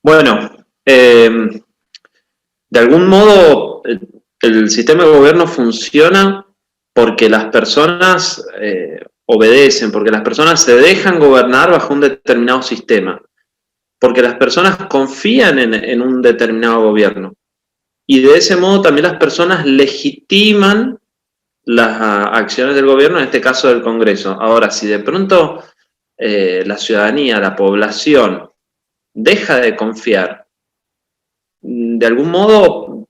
S7: Bueno, de algún modo el sistema de gobierno funciona porque las personas obedecen, porque las personas se dejan gobernar bajo un determinado sistema, porque las personas confían en un determinado gobierno. Y de ese modo también las personas legitiman las acciones del gobierno, en este caso del Congreso. Ahora, si de pronto la ciudadanía, la población, deja de confiar, de algún modo,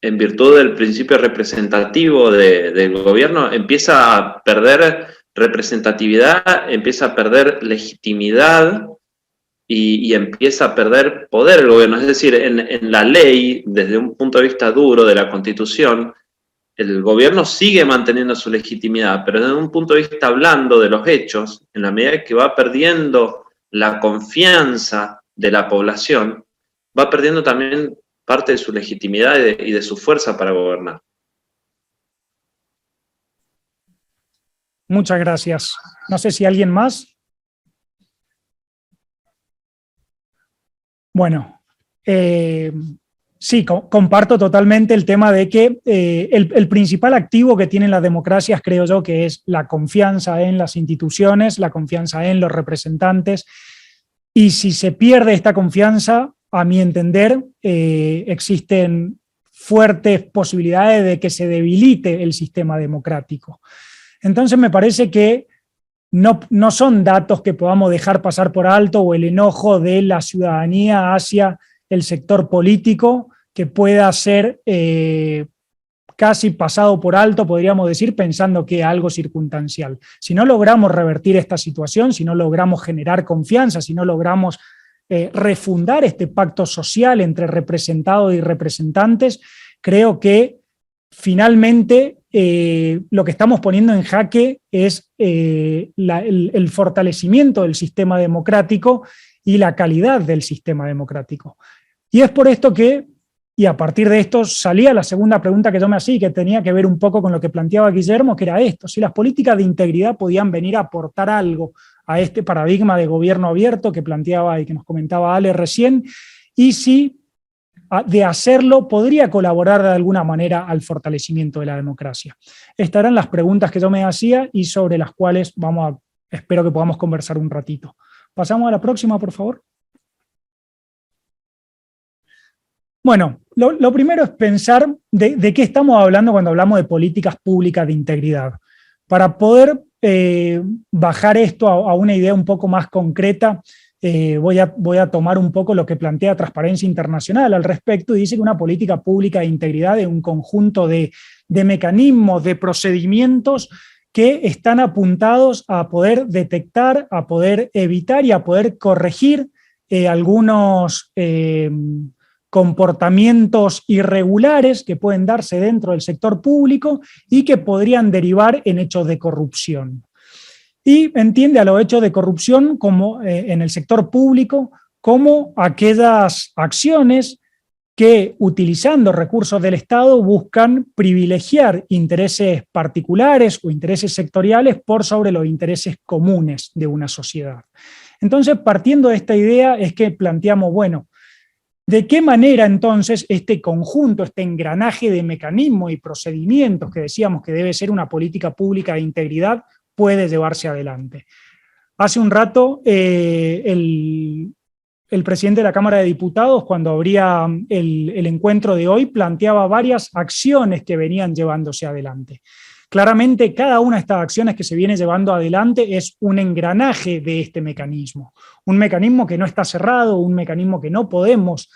S7: en virtud del principio representativo del gobierno, empieza a perder representatividad, empieza a perder legitimidad y empieza a perder poder el gobierno. Es decir, en la ley, desde un punto de vista duro de la Constitución, el gobierno sigue manteniendo su legitimidad, pero desde un punto de vista blando de los hechos, en la medida que va perdiendo la confianza de la población, va perdiendo también parte de su legitimidad y de su fuerza para gobernar.
S5: Muchas gracias. No sé si alguien más. Bueno, sí, comparto totalmente el tema de que el principal activo que tienen las democracias, creo yo, que es la confianza en las instituciones, la confianza en los representantes, y si se pierde esta confianza, a mi entender, existen fuertes posibilidades de que se debilite el sistema democrático. Entonces me parece que no son datos que podamos dejar pasar por alto o el enojo de la ciudadanía hacia el sector político que pueda ser casi pasado por alto, podríamos decir, pensando que es algo circunstancial. Si no logramos revertir esta situación, si no logramos generar confianza, si no logramos refundar este pacto social entre representados y representantes, creo que finalmente lo que estamos poniendo en jaque es el fortalecimiento del sistema democrático y la calidad del sistema democrático. Y es por esto que, Y a partir de esto salía la segunda pregunta que yo me hacía y que tenía que ver un poco con lo que planteaba Guillermo, que era esto: si las políticas de integridad podían venir a aportar algo a este paradigma de gobierno abierto que planteaba y que nos comentaba Ale recién, y si de hacerlo podría colaborar de alguna manera al fortalecimiento de la democracia. Estas eran las preguntas que yo me hacía y sobre las cuales espero que podamos conversar un ratito. Pasamos a la próxima, por favor. Bueno, lo primero es pensar de qué estamos hablando cuando hablamos de políticas públicas de integridad. Para poder bajar esto a una idea un poco más concreta, voy a tomar un poco lo que plantea Transparencia Internacional al respecto, y dice que una política pública de integridad es un conjunto de mecanismos, de procedimientos que están apuntados a poder detectar, a poder evitar y a poder corregir algunos comportamientos irregulares que pueden darse dentro del sector público y que podrían derivar en hechos de corrupción. Y entiende a los hechos de corrupción como, en el sector público, como aquellas acciones que, utilizando recursos del Estado, buscan privilegiar intereses particulares o intereses sectoriales por sobre los intereses comunes de una sociedad. Entonces, partiendo de esta idea es que planteamos, bueno, ¿de qué manera entonces este conjunto, este engranaje de mecanismos y procedimientos que decíamos que debe ser una política pública de integridad puede llevarse adelante? Hace un rato el presidente de la Cámara de Diputados, cuando abría el encuentro de hoy, planteaba varias acciones que venían llevándose adelante. Claramente, cada una de estas acciones que se viene llevando adelante es un engranaje de este mecanismo. Un mecanismo que no está cerrado, un mecanismo que no podemos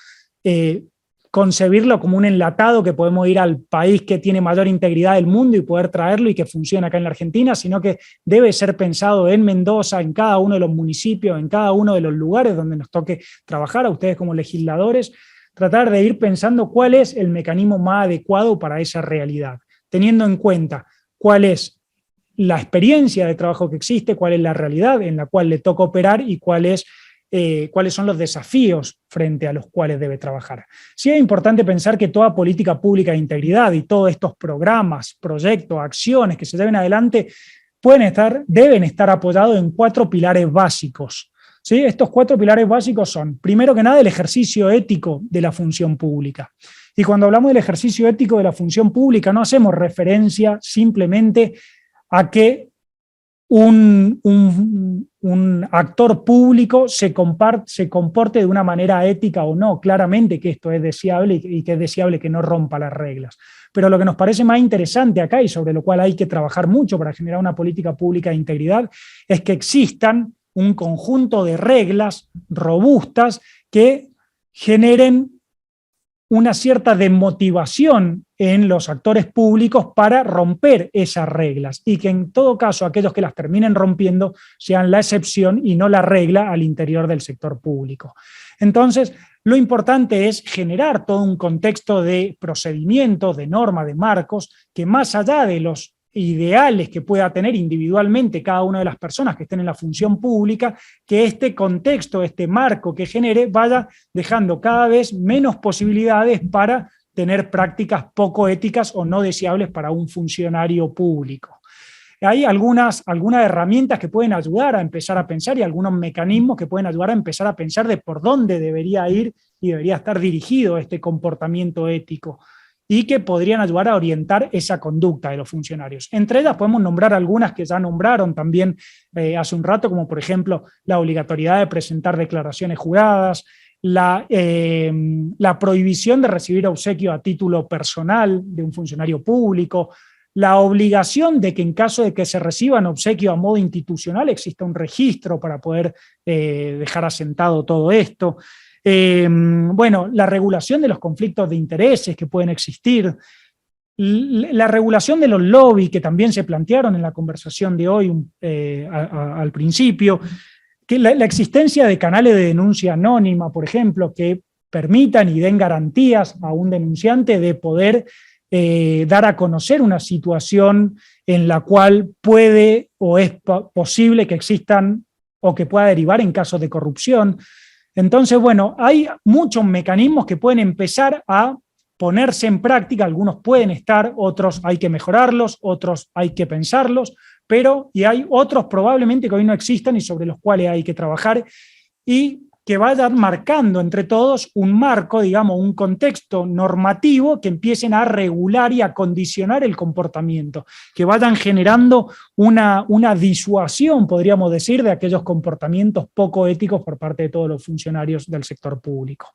S5: concebirlo como un enlatado que podemos ir al país que tiene mayor integridad del mundo y poder traerlo y que funcione acá en la Argentina, sino que debe ser pensado en Mendoza, en cada uno de los municipios, en cada uno de los lugares donde nos toque trabajar, a ustedes como legisladores, tratar de ir pensando cuál es el mecanismo más adecuado para esa realidad, teniendo en cuenta cuál es la experiencia de trabajo que existe, cuál es la realidad en la cual le toca operar y cuáles son los desafíos frente a los cuales debe trabajar. Sí es importante pensar que toda política pública de integridad y todos estos programas, proyectos, acciones que se lleven adelante deben estar apoyados en 4 pilares básicos. ¿Sí? Estos 4 pilares básicos son, primero que nada, el ejercicio ético de la función pública. Y cuando hablamos del ejercicio ético de la función pública, no hacemos referencia simplemente a que un actor público se comporte de una manera ética o no. Claramente que esto es deseable y que es deseable que no rompa las reglas. Pero lo que nos parece más interesante acá, y sobre lo cual hay que trabajar mucho para generar una política pública de integridad, es que existan un conjunto de reglas robustas que generen una cierta desmotivación en los actores públicos para romper esas reglas, y que en todo caso aquellos que las terminen rompiendo sean la excepción y no la regla al interior del sector público. Entonces, lo importante es generar todo un contexto de procedimientos, de normas, de marcos, que más allá de los ideales que pueda tener individualmente cada una de las personas que estén en la función pública, que este contexto, este marco que genere, vaya dejando cada vez menos posibilidades para tener prácticas poco éticas o no deseables para un funcionario público. Hay algunas herramientas que pueden ayudar a empezar a pensar y algunos mecanismos que pueden ayudar a empezar a pensar de por dónde debería ir y debería estar dirigido este comportamiento ético, y que podrían ayudar a orientar esa conducta de los funcionarios. Entre ellas podemos nombrar algunas que ya nombraron también hace un rato, como por ejemplo la obligatoriedad de presentar declaraciones juradas, la prohibición de recibir obsequio a título personal de un funcionario público, la obligación de que en caso de que se reciban obsequios a modo institucional exista un registro para poder dejar asentado todo esto. Bueno, la regulación de los conflictos de intereses que pueden existir, la regulación de los lobbies que también se plantearon en la conversación de hoy al principio, que la existencia de canales de denuncia anónima, por ejemplo, que permitan y den garantías a un denunciante de poder dar a conocer una situación en la cual puede o es posible que existan o que pueda derivar en casos de corrupción. Entonces, bueno, hay muchos mecanismos que pueden empezar a ponerse en práctica, algunos pueden estar, otros hay que mejorarlos, otros hay que pensarlos, y hay otros probablemente que hoy no existan y sobre los cuales hay que trabajar, y que vayan marcando entre todos un marco, digamos, un contexto normativo que empiecen a regular y a condicionar el comportamiento, que vayan generando una disuasión, podríamos decir, de aquellos comportamientos poco éticos por parte de todos los funcionarios del sector público.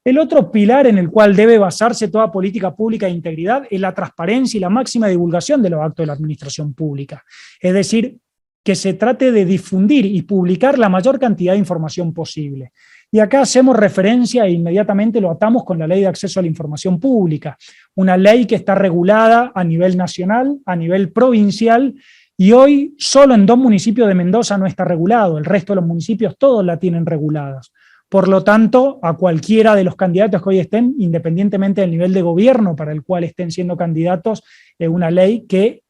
S5: El otro pilar en el cual debe basarse toda política pública de integridad es la transparencia y la máxima divulgación de los actos de la administración pública. Es decir, que se trate de difundir y publicar la mayor cantidad de información posible. Y acá hacemos referencia e inmediatamente lo atamos con la Ley de Acceso a la Información Pública, una ley que está regulada a nivel nacional, a nivel provincial, y hoy solo en 2 municipios de Mendoza no está regulado, el resto de los municipios todos la tienen reguladas. Por lo tanto, a cualquiera de los candidatos que hoy estén, independientemente del nivel de gobierno para el cual estén siendo candidatos, es una ley que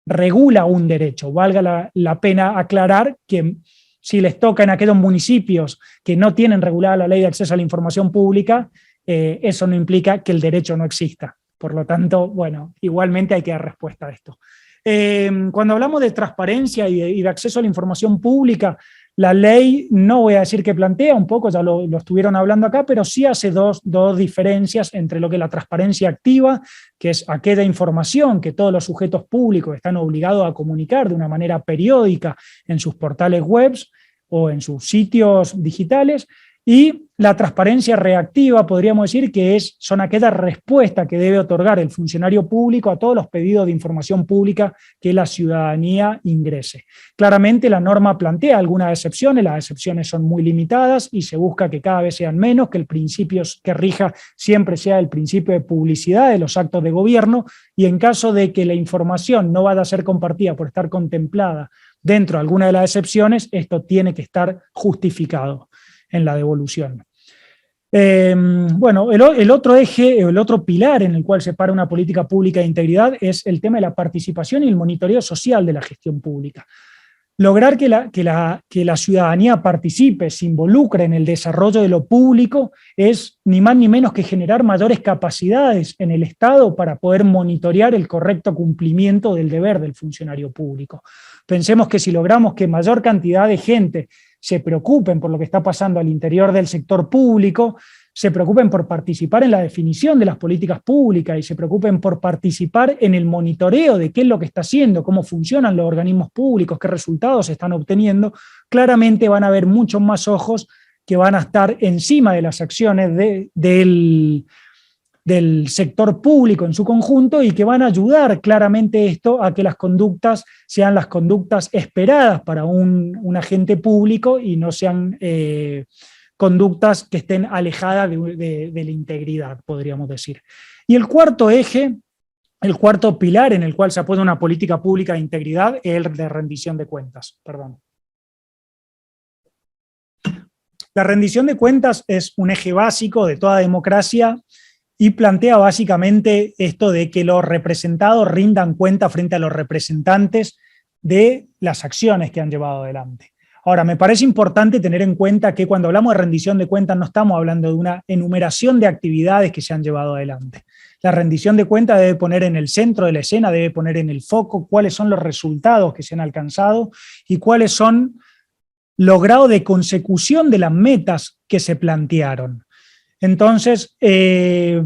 S5: regula un derecho. Valga la pena aclarar que si les toca en aquellos municipios que no tienen regulada la Ley de Acceso a la Información Pública, eso no implica que el derecho no exista. Por lo tanto, bueno, igualmente hay que dar respuesta a esto. Cuando hablamos de transparencia y de acceso a la información pública, la ley, no voy a decir que plantea, un poco ya lo estuvieron hablando acá, pero sí hace dos diferencias entre lo que es la transparencia activa, que es aquella información que todos los sujetos públicos están obligados a comunicar de una manera periódica en sus portales web o en sus sitios digitales, y la transparencia reactiva, podríamos decir que son aquellas respuestas que debe otorgar el funcionario público a todos los pedidos de información pública que la ciudadanía ingrese. Claramente la norma plantea algunas excepciones, las excepciones son muy limitadas y se busca que cada vez sean menos, que el principio que rija siempre sea el principio de publicidad de los actos de gobierno, y en caso de que la información no vaya a ser compartida por estar contemplada dentro de alguna de las excepciones, esto tiene que estar justificado en la devolución. Bueno, el otro eje, el otro pilar en el cual se para una política pública de integridad es el tema de la participación y el monitoreo social de la gestión pública. Lograr que la ciudadanía participe, se involucre en el desarrollo de lo público, es ni más ni menos que generar mayores capacidades en el Estado para poder monitorear el correcto cumplimiento del deber del funcionario público. Pensemos que si logramos que mayor cantidad de gente se preocupen por lo que está pasando al interior del sector público, se preocupen por participar en la definición de las políticas públicas y se preocupen por participar en el monitoreo de qué es lo que está haciendo, cómo funcionan los organismos públicos, qué resultados se están obteniendo, claramente van a haber muchos más ojos que van a estar encima de las acciones del sector público en su conjunto y que van a ayudar claramente esto a que las conductas sean las conductas esperadas para un agente público y no sean conductas que estén alejadas de la integridad, podríamos decir. Y el cuarto eje, el cuarto pilar en el cual se apoya una política pública de integridad es el de rendición de cuentas. Perdón. La rendición de cuentas es un eje básico de toda democracia y plantea básicamente esto de que los representados rindan cuenta frente a los representantes de las acciones que han llevado adelante. Ahora, me parece importante tener en cuenta que cuando hablamos de rendición de cuentas no estamos hablando de una enumeración de actividades que se han llevado adelante. La rendición de cuentas debe poner en el centro de la escena, debe poner en el foco cuáles son los resultados que se han alcanzado y cuáles son los grados de consecución de las metas que se plantearon. Entonces,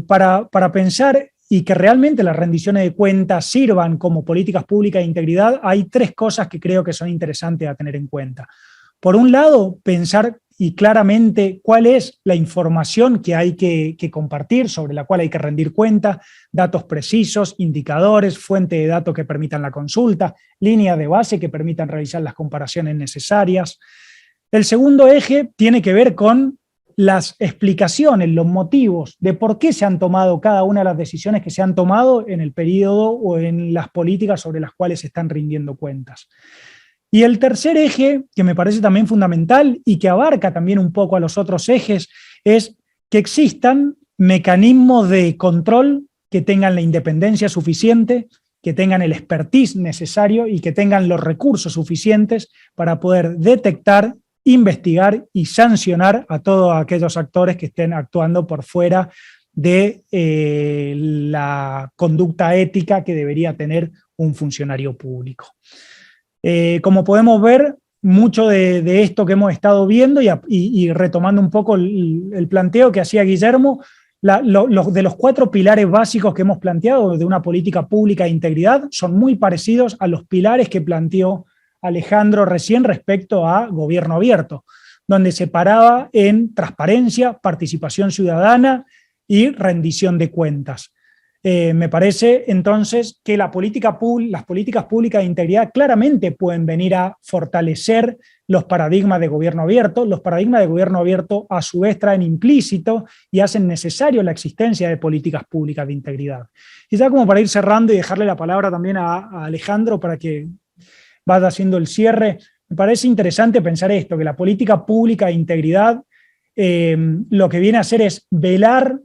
S5: para pensar y que realmente las rendiciones de cuentas sirvan como políticas públicas de integridad, hay 3 cosas que creo que son interesantes a tener en cuenta. Por un lado, pensar y claramente cuál es la información que hay que compartir, sobre la cual hay que rendir cuenta, datos precisos, indicadores, fuente de datos que permitan la consulta, líneas de base que permitan realizar las comparaciones necesarias. El segundo eje tiene que ver con las explicaciones, los motivos de por qué se han tomado cada una de las decisiones que se han tomado en el periodo o en las políticas sobre las cuales se están rindiendo cuentas. Y el tercer eje, que me parece también fundamental y que abarca también un poco a los otros ejes, es que existan mecanismos de control que tengan la independencia suficiente, que tengan el expertise necesario y que tengan los recursos suficientes para poder detectar, investigar y sancionar a todos aquellos actores que estén actuando por fuera de la conducta ética que debería tener un funcionario público. Como podemos ver, mucho de esto que hemos estado viendo y retomando un poco el planteo que hacía Guillermo, de los 4 pilares básicos que hemos planteado de una política pública de integridad son muy parecidos a los pilares que planteó Alejandro recién respecto a gobierno abierto, donde se paraba en transparencia, participación ciudadana y rendición de cuentas. Me parece entonces que las políticas públicas de integridad claramente pueden venir a fortalecer los paradigmas de gobierno abierto. Los paradigmas de gobierno abierto a su vez traen implícito y hacen necesario la existencia de políticas públicas de integridad. Y ya como para ir cerrando y dejarle la palabra también a Alejandro para que vaya haciendo el cierre, me parece interesante pensar esto, que la política pública de integridad lo que viene a hacer es velar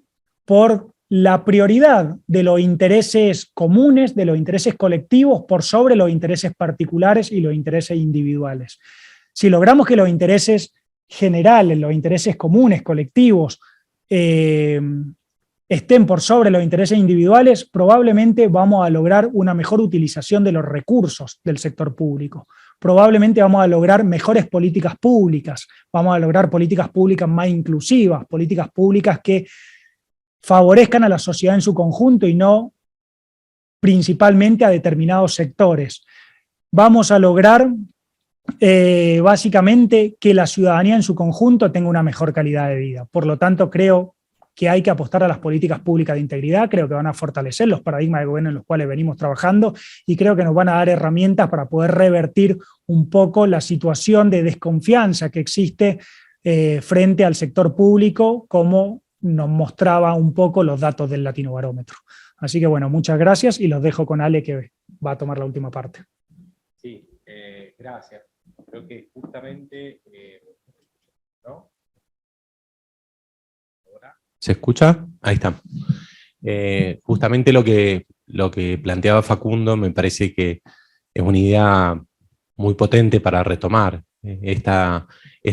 S5: por la prioridad de los intereses comunes, de los intereses colectivos, por sobre los intereses particulares y los intereses individuales. Si logramos que los intereses generales, los intereses comunes, colectivos, estén por sobre los intereses individuales, probablemente vamos a lograr una mejor utilización de los recursos del sector público. Probablemente vamos a lograr mejores políticas públicas, vamos a lograr políticas públicas más inclusivas, políticas públicas que favorezcan a la sociedad en su conjunto y no principalmente a determinados sectores. Vamos a lograr básicamente que la ciudadanía en su conjunto tenga una mejor calidad de vida. Por lo tanto, creo que hay que apostar a las políticas públicas de integridad, creo que van a fortalecer los paradigmas de gobierno en los cuales venimos trabajando y creo que nos van a dar herramientas para poder revertir un poco la situación de desconfianza que existe frente al sector público, como nos mostraba un poco los datos del Latinobarómetro. Así que bueno, muchas gracias y los dejo con Ale, que va a tomar la última parte.
S4: Sí, gracias. Creo que justamente... ¿no? ¿Se escucha? Ahí está. Justamente lo que planteaba Facundo me parece que es una idea muy potente para retomar esta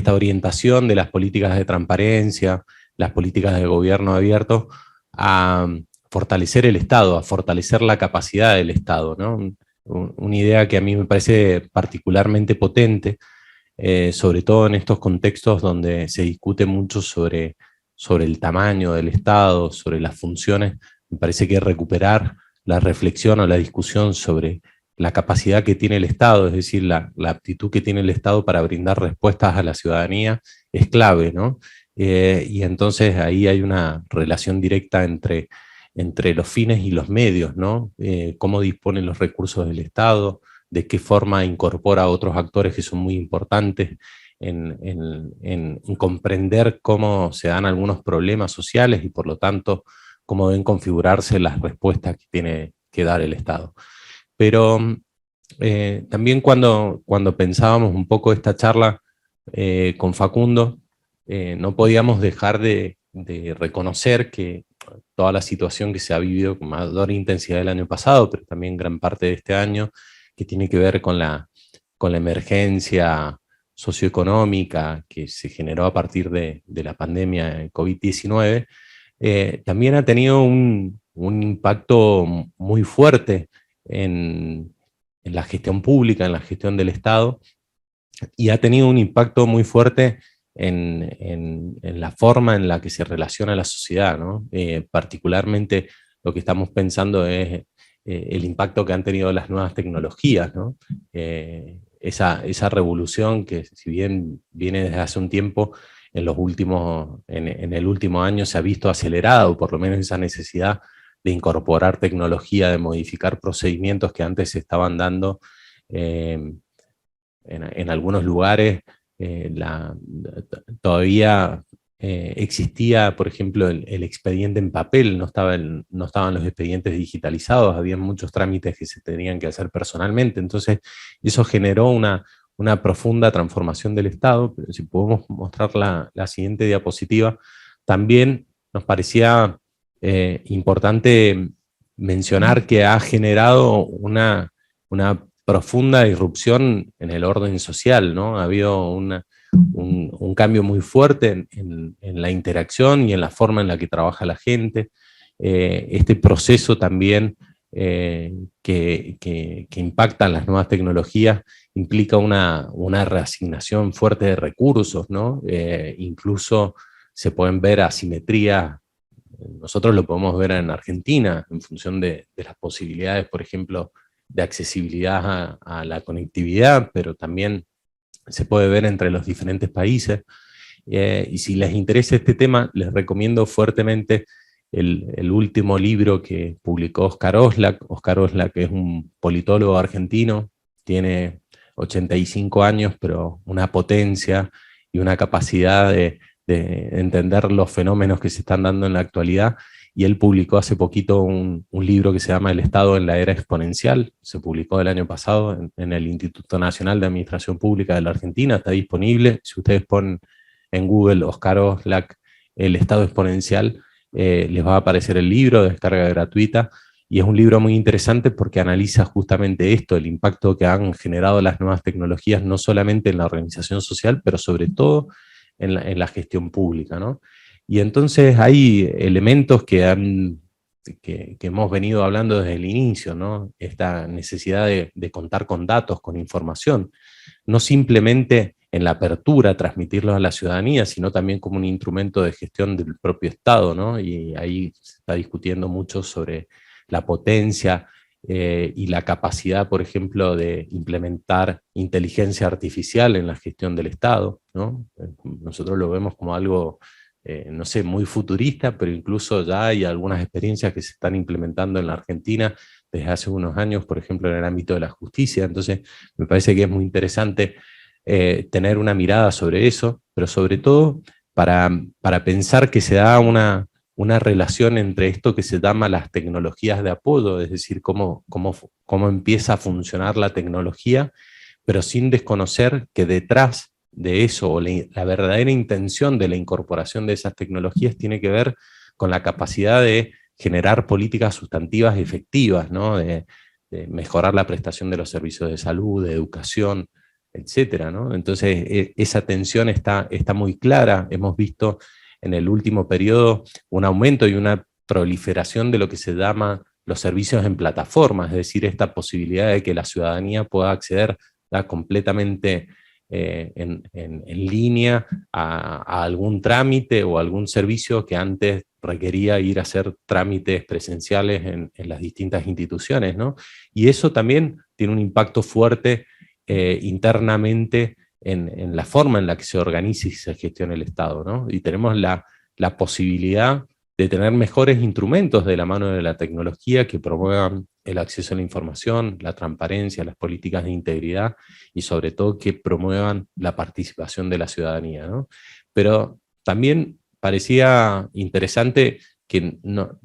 S4: orientación de las políticas de transparencia, las políticas de gobierno abierto, a fortalecer el Estado, a fortalecer la capacidad del Estado, ¿no? Una idea que a mí me parece particularmente potente, sobre todo en estos contextos donde se discute mucho sobre el tamaño del Estado, sobre las funciones. Me parece que recuperar la reflexión o la discusión sobre la capacidad que tiene el Estado, es decir, la aptitud que tiene el Estado para brindar respuestas a la ciudadanía, es clave, ¿no? Y entonces ahí hay una relación directa entre los fines y los medios, ¿no? Cómo disponen los recursos del Estado, de qué forma incorpora a otros actores que son muy importantes en comprender cómo se dan algunos problemas sociales y por lo tanto cómo deben configurarse las respuestas que tiene que dar el Estado. Pero también cuando pensábamos un poco esta charla con Facundo, no podíamos dejar de reconocer que toda la situación que se ha vivido con mayor intensidad el año pasado, pero también gran parte de este año, que tiene que ver con la emergencia socioeconómica que se generó a partir de la pandemia COVID-19, también ha tenido un impacto muy fuerte en la gestión pública, en la gestión del Estado, y ha tenido un impacto muy fuerte en la forma en la que se relaciona la sociedad, ¿no? Particularmente lo que estamos pensando es el impacto que han tenido las nuevas tecnologías, ¿no? Esa revolución que, si bien viene desde hace un tiempo, en el último año se ha visto acelerado, por lo menos esa necesidad de incorporar tecnología, de modificar procedimientos que antes se estaban dando en algunos lugares. Todavía existía, por ejemplo, el expediente en papel, no estaban los expedientes digitalizados, había muchos trámites que se tenían que hacer personalmente, entonces eso generó una profunda transformación del Estado. Pero si podemos mostrar la siguiente diapositiva, también nos parecía importante mencionar que ha generado una profunda irrupción en el orden social, ¿no? Ha habido un cambio muy fuerte en la interacción y en la forma en la que trabaja la gente. Este proceso también que impactan las nuevas tecnologías implica una reasignación fuerte de recursos, ¿no? Incluso se pueden ver asimetrías. Nosotros lo podemos ver en Argentina, en función de las posibilidades, por ejemplo, de accesibilidad a la conectividad, pero también se puede ver entre los diferentes países. Y si les interesa este tema, les recomiendo fuertemente el último libro que publicó Oscar Oslak. Oscar Oslak es un politólogo argentino, tiene 85 años, pero una potencia y una capacidad de entender los fenómenos que se están dando en la actualidad, y él publicó hace poquito un libro que se llama El Estado en la Era Exponencial. Se publicó el año pasado en el Instituto Nacional de Administración Pública de la Argentina, está disponible. Si ustedes ponen en Google Oscar Oslak, El Estado Exponencial, les va a aparecer el libro de descarga gratuita, y es un libro muy interesante porque analiza justamente esto, el impacto que han generado las nuevas tecnologías, no solamente en la organización social, pero sobre todo en la gestión pública, ¿no? Y entonces hay elementos que hemos venido hablando desde el inicio, ¿no? Esta necesidad de contar con datos, con información, no simplemente en la apertura, transmitirlos a la ciudadanía, sino también como un instrumento de gestión del propio Estado, ¿no? Y ahí se está discutiendo mucho sobre la potencia y la capacidad, por ejemplo, de implementar inteligencia artificial en la gestión del Estado, ¿no? Nosotros lo vemos como algo, no sé, muy futurista, pero incluso ya hay algunas experiencias que se están implementando en la Argentina desde hace unos años, por ejemplo, en el ámbito de la justicia. Entonces, me parece que es muy interesante tener una mirada sobre eso, pero sobre todo para pensar que se da una relación entre esto que se llama las tecnologías de apoyo, es decir, cómo empieza a funcionar la tecnología, pero sin desconocer que detrás de eso, o la verdadera intención de la incorporación de esas tecnologías tiene que ver con la capacidad de generar políticas sustantivas efectivas, ¿no? De mejorar la prestación de los servicios de salud, de educación, etcétera, ¿no? Entonces, esa tensión está muy clara. Hemos visto en el último periodo un aumento y una proliferación de lo que se llama los servicios en plataformas, es decir, esta posibilidad de que la ciudadanía pueda acceder completamente en línea a algún trámite o algún servicio que antes requería ir a hacer trámites presenciales en las distintas instituciones, ¿no? Y eso también tiene un impacto fuerte internamente en la forma en la que se organiza y se gestiona el Estado, ¿no? Y tenemos la posibilidad de tener mejores instrumentos de la mano de la tecnología que promuevan el acceso a la información, la transparencia, las políticas de integridad y sobre todo que promuevan la participación de la ciudadanía, ¿no? Pero también parecía interesante que no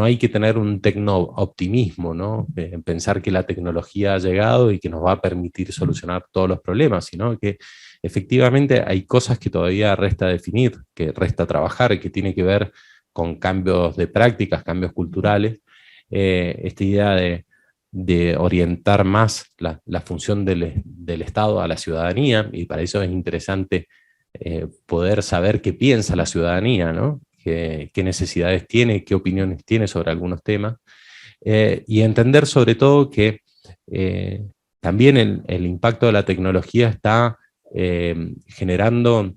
S4: hay que tener un tecno-optimismo, ¿no? Pensar que la tecnología ha llegado y que nos va a permitir solucionar todos los problemas, sino que efectivamente hay cosas que todavía resta definir, que resta trabajar, que tiene que ver con cambios de prácticas, cambios culturales. Esta idea de orientar más la función del Estado a la ciudadanía, y para eso es interesante poder saber qué piensa la ciudadanía, ¿no? Qué necesidades tiene, qué opiniones tiene sobre algunos temas, y entender sobre todo que también el impacto de la tecnología está generando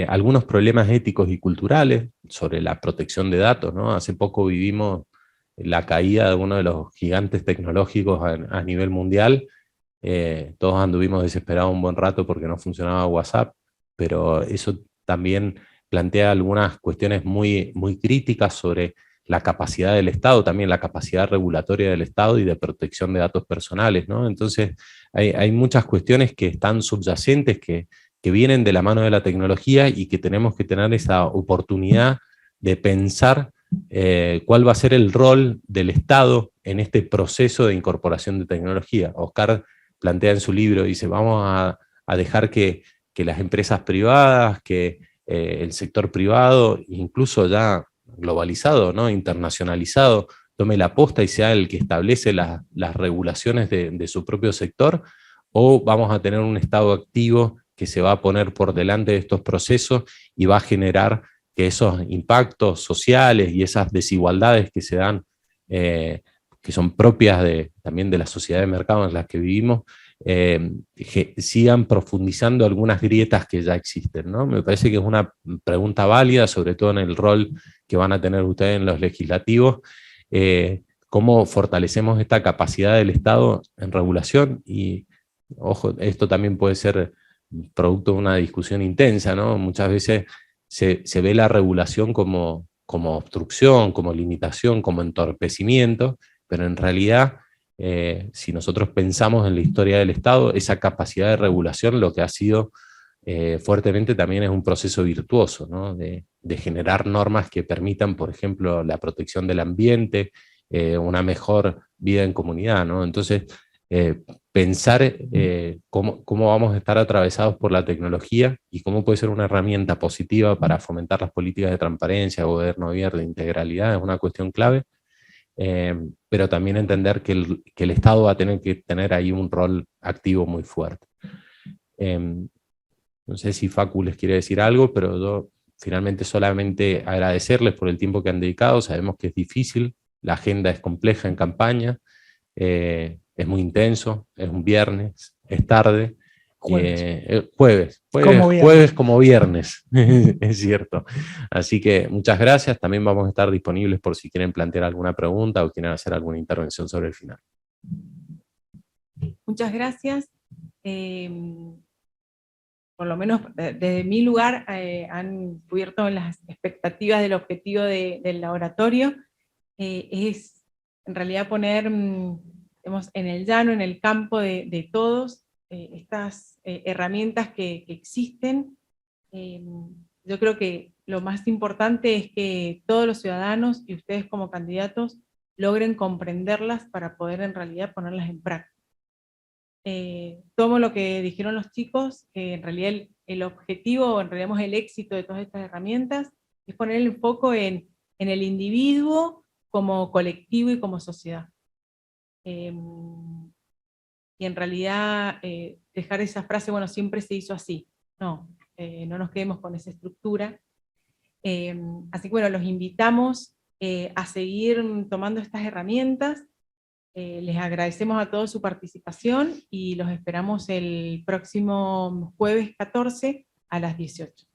S4: algunos problemas éticos y culturales sobre la protección de datos, ¿no? Hace poco vivimos la caída de uno de los gigantes tecnológicos a nivel mundial. Todos anduvimos desesperados un buen rato porque no funcionaba WhatsApp, pero eso también plantea algunas cuestiones muy, muy críticas sobre la capacidad del Estado, también la capacidad regulatoria del Estado y de protección de datos personales, ¿no? Entonces, hay muchas cuestiones que están subyacentes, que vienen de la mano de la tecnología y que tenemos que tener esa oportunidad de pensar cuál va a ser el rol del Estado en este proceso de incorporación de tecnología. Oscar plantea en su libro, dice, vamos a dejar que las empresas privadas, que el sector privado, incluso ya globalizado, ¿no? Internacionalizado, tome la posta y sea el que establece las regulaciones de su propio sector, o vamos a tener un Estado activo que que se va a poner por delante de estos procesos y va a generar que esos impactos sociales y esas desigualdades que se dan, que son propias también de la sociedad de mercado en la que vivimos, que sigan profundizando algunas grietas que ya existen, ¿no? Me parece que es una pregunta válida, sobre todo en el rol que van a tener ustedes en los legislativos, cómo fortalecemos esta capacidad del Estado en regulación. Y, ojo, esto también puede ser producto de una discusión intensa, ¿no? Muchas veces se ve la regulación como obstrucción, como limitación, como entorpecimiento, pero en realidad, si nosotros pensamos en la historia del Estado, esa capacidad de regulación lo que ha sido fuertemente también es un proceso virtuoso, ¿no? de generar normas que permitan, por ejemplo, la protección del ambiente, una mejor vida en comunidad, ¿no? Entonces, pensar cómo vamos a estar atravesados por la tecnología y cómo puede ser una herramienta positiva para fomentar las políticas de transparencia, gobierno abierto, de integralidad, es una cuestión clave. Pero también entender que el Estado va a tener que tener ahí un rol activo muy fuerte. No sé si Facu les quiere decir algo, pero yo finalmente solamente agradecerles por el tiempo que han dedicado. Sabemos que es difícil, la agenda es compleja en campaña, es muy intenso, es un viernes, es tarde. Jueves como viernes, es cierto. Así que muchas gracias, también vamos a estar disponibles por si quieren plantear alguna pregunta o quieren hacer alguna intervención sobre el final.
S1: Muchas gracias. Por lo menos desde mi lugar han cubierto las expectativas del objetivo del laboratorio. Es en realidad poner digamos, en el llano, en el campo de todos, estas herramientas que existen. Yo creo que lo más importante es que todos los ciudadanos y ustedes como candidatos logren comprenderlas para poder en realidad ponerlas en práctica. Tomo lo que dijeron los chicos, que en realidad el objetivo, o en realidad el éxito de todas estas herramientas, es poner el foco en el individuo como colectivo y como sociedad. Y en realidad dejar esa frase, bueno, siempre se hizo así. No, no nos quedemos con esa estructura. Así que bueno, los invitamos a seguir tomando estas herramientas. Les agradecemos a todos su participación y los esperamos el próximo jueves 14 a las 18.